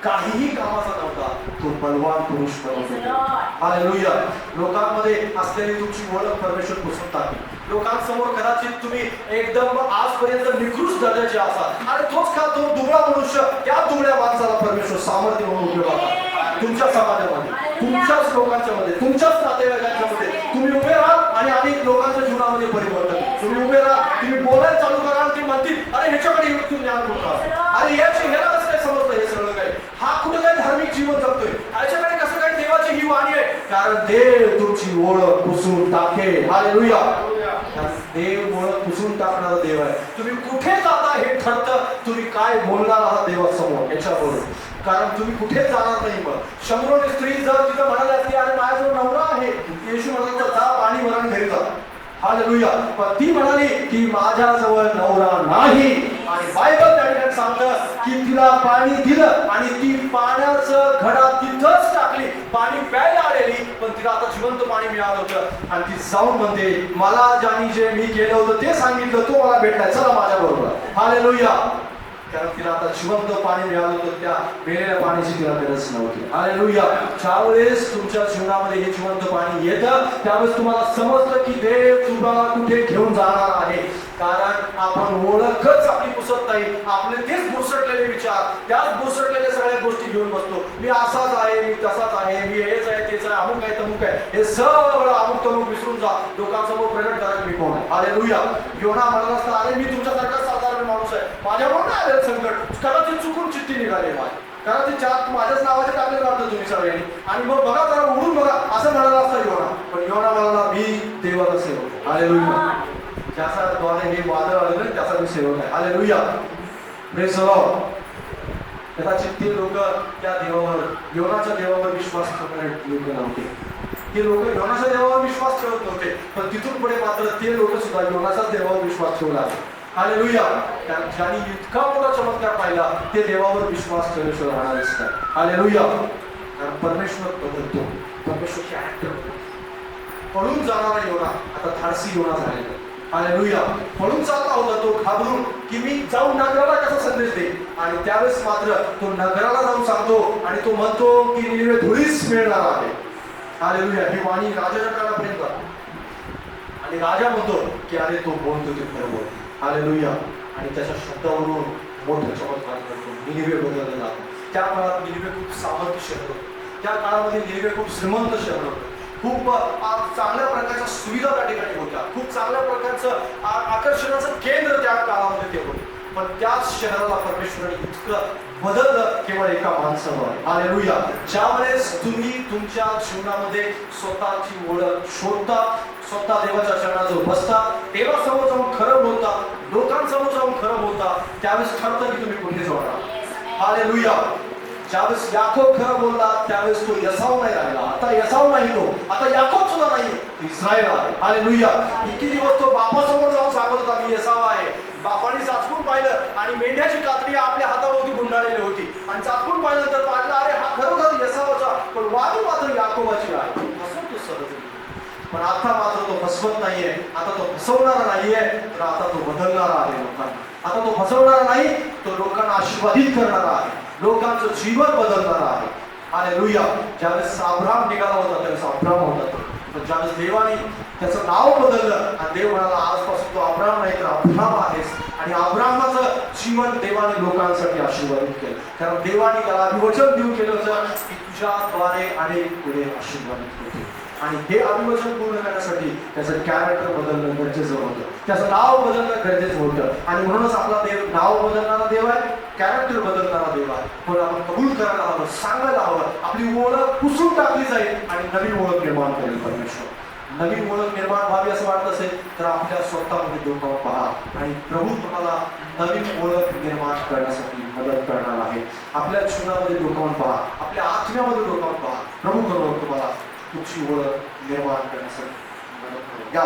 काहीही कामाचा नव्हता तो बलवान पुरुष बनवतो. हालेलुया. लोकांमध्ये असलेली तुमची ओळख परमेश्वर पुसून टाकली. लोकांसमोर कदाचित तुम्ही एकदम आजपर्यंत निकृष्ट दर्जाचे असाल आणि तोच का तो दुबळा मनुष्य, त्या दुबळ्या माणसाला परमेश्वर सामर्थ्य म्हणून उपयोगात तुमच्या समाजामध्ये, तुमच्याच लोकांच्या मध्ये, तुमच्याच नातेवाईकांच्या मध्ये तुम्ही उभे राहा आणि अनेक लोकांच्या जीवनामध्ये परिवर्तन. तुम्ही उभे राहा, तुम्ही बोलायला चालू करा आणि ते म्हणतील अरे ह्याच्याकडे तुम्ही ज्ञान कुठं, अरे याची ह्याला कसं काय समजतं हे सगळं काय, हा कुठं काय धार्मिक जीवन जगतोय, ह्याच्याकडे कसं काय देवाची ही वाणी आहे, कारण देव तुमची ओळख पुसून टाकेल. हालेलुया. देव ओळख पुसून टाकणारा देव आहे. तुम्ही कुठे जाता हे ठरतं तुम्ही काय बोलणार आहात देवासमोर याच्याबरोबर, कारण तुम्ही कुठे जाणार नाही. मग शंभरोनी स्त्री जर तिथं म्हणाली असती अरे माझ्याजवळ नवरा आहे, येशू म्हणाला जा पाणी भरून घरी जा. हालेलुया. पण ती म्हणाली की माझ्याजवळ नवरा नाही, आणि बायबल त्या ठिकाणी सांगतं की तिला पाणी दिलं आणि ती पाण्याचं घडा तिथंच टाकली, पाणी प्यायला आलेली, पण तिला आता जिवंत पाणी मिळालं होतं. आणि ती जाऊन म्हणते मला ज्याने जे मी केलं होतं ते सांगितलं तो मला भेटलाय, चला माझ्या बरोबर. हालेलुया. कारण तिला आता जिवंत पाणी मिळालं होतं, त्या मेलेल्या पाण्याची तिला गरज नव्हती. हालेलुया. ज्यावेळेस तुमच्या जीवनामध्ये हे जिवंत पाणी येतं त्यावेळेस तुम्हाला समजतं की देव तुम्हाला कुठे घेऊन जाणार आहे, कारण आपण ओळखच आपली पुसत नाही. आपले तेच बुरसटलेले विचार, त्याच बुरसटलेल्या सगळ्या गोष्टी घेऊन बसतो. मी असाच आहे, मी तसाच आहे, मी हेच आहे, तेच आहे, अमुक आहे, तमुक आहे, हे सगळं अमुक तमुक विसरून जा. लोकांसमोर प्रगट करा मी कोण आहे. हालेलुया. योना म्हणत असता अरे मी तुमच्यासारखा साधारण माणूस आहे, माझ्यावर नाही आले संकट, कदाचित चुकून चिठ्ठी निघाली माझी, कदाचित चार माझ्याच नावाचे टाकले वाटतं तुम्ही सगळ्यांनी, आणि मग बघा जरा उडून बघा असं म्हणाला असता योना. पण योना म्हणाला मी देवाचा सेवक. हालेलुया. ज्याचा द्वारे हे वादळ आलेलं त्याचा मी सेवक आहे. हालेलुया. Praise the Lord. कदाचित ते लोक त्या देवावर, योनाच्या देवावर विश्वास ठेवणारे लोक नव्हते. ते लोक योनाच्या देवावर विश्वास ठेवत नव्हते, पण तिथून पुढे मात्र ते लोक सुद्धा योनाच्याच देवावर विश्वास ठेवला. हालेलुया. कारण ज्यांनी इतका मोठा चमत्कार पाहिला ते देवावर विश्वास ठेवल्याशिवाय राहणारच नाही. हालेलुया. कारण परमेश्वर बदलतो, परमेश्वर कॅरेक्टर. पळून जाणारा योना आता धाडसी योना झालेला. हालेलुया. म्हणून चालला होता तो घाबरून की मी जाऊन नगराला कसा संदेश देईन. आणि त्यावेळेस मात्र तो नगराला जाऊन सांगतो आणि तो म्हणतो की निनिवे धुळीस मिळणार आहे. हालेलुया. ही वाणी राजाच्या कानापर्यंत जाते आणि राजा म्हणतो की अरे तो बोलतो ते खरं बोल. हालेलुया. आणि त्याच्या शब्दावरून मोठा चमत्कार करतो. निनिवे बदललं जातं. त्या काळात निनिवे खूप सामर्थ्य शहर होतं. त्या काळामध्ये निनिवे खूप श्रीमंत शहर होतं. खूप चांगल्या प्रकारच्या सुविधा त्या ठिकाणी होत्या. खूप चांगल्या प्रकारचं आकर्षणाचं केंद्र त्या काळामध्ये ते होतं. पण त्याच शहराला परमेश्वराने इतकं बदललं केवळ एका माणसावर. हालेलुया. ज्यावेळेस तुम्ही तुमच्या जीवनामध्ये स्वतःची ओळख शोधता, स्वतः देवाच्या चरणाजवळ बसता, देवासमोर जाऊन खरं बोलता, लोकांसमोर जाऊन खरं बोलता, त्यावेळेस ठरतं की तुम्ही कुठे जाणार. हालेलुया. ज्यावेळेस याकोब खरं बोलला त्यावेळेस तो एसाव नाही राहिला. आता एसाव नाही, तो आता याकोब सुद्धा नाही, इस्रायल आहे. हालेलुया. इतके दिवस तो बापासमोर जाऊन सांगत होता मी एसाव आहे. बापाने चाचपून पाहिलं आणि मेंढ्याची कातडी आपल्या हातावरती गुंडाळलेली होती आणि चाचपून पाहिल्यानंतर पाहिलं अरे हा खरोखर एसावाचा, पण वाणी मात्र याकोबाची आहे. फसवतो सहज. पण आता मात्र तो फसवत नाहीये. आता तो फसवणारा नाहीये, तर आता तो बदलणारा आहे लोकांना. आता तो फसवणारा नाही, तो लोकांना आशीर्वादित करणारा आहे, लोकांचं जीवन बदलणारा आहे. हालेलुया. ज्यावेळेस अब्राम निघाला होता त्यावेळेस अब्राम होता तो, पण ज्यावेळेस देवाने त्याचं नाव बदललं आणि देव म्हणाला आजपासून तो अब्राम नाही तर अब्राम आहेस. आणि अब्रामाचं जीवन देवाने लोकांसाठी आशीर्वादित केलं. कारण देवाने त्याला अभिवचन देऊन केलं होतं की तुझ्याद्वारे अनेक पुढे आशीर्वादित होते. आणि हे अभिवचन पूर्ण करण्यासाठी त्याचं कॅरेक्टर बदलणं गरजेचं होतं, त्याचं नाव बदलणं गरजेचं होतं. आणि म्हणूनच आपला देव नाव बदलणारा देव आहे, कॅरेक्टर बदलणारा देव आहे. पण आपण कबूल करायला हवं, सांगायला हवं. आपली ओळख पुसून टाकली जाईल आणि नवीन ओळख निर्माण करेल परमेश्वर. नवीन ओळख निर्माण व्हावी असं वाटत असेल तर आपल्या स्वतःमध्ये डोकावून पहा आणि प्रभू तुम्हाला नवीन ओळख निर्माण करण्यासाठी मदत करणार आहे. आपल्या जीवनामध्ये डोकावून पहा, आपल्या आत्म्यामध्ये डोकावून पहा. प्रभू बरोबर तुम्हाला तुमची ओळख निर्माण करण्यासाठी मदत करेल. या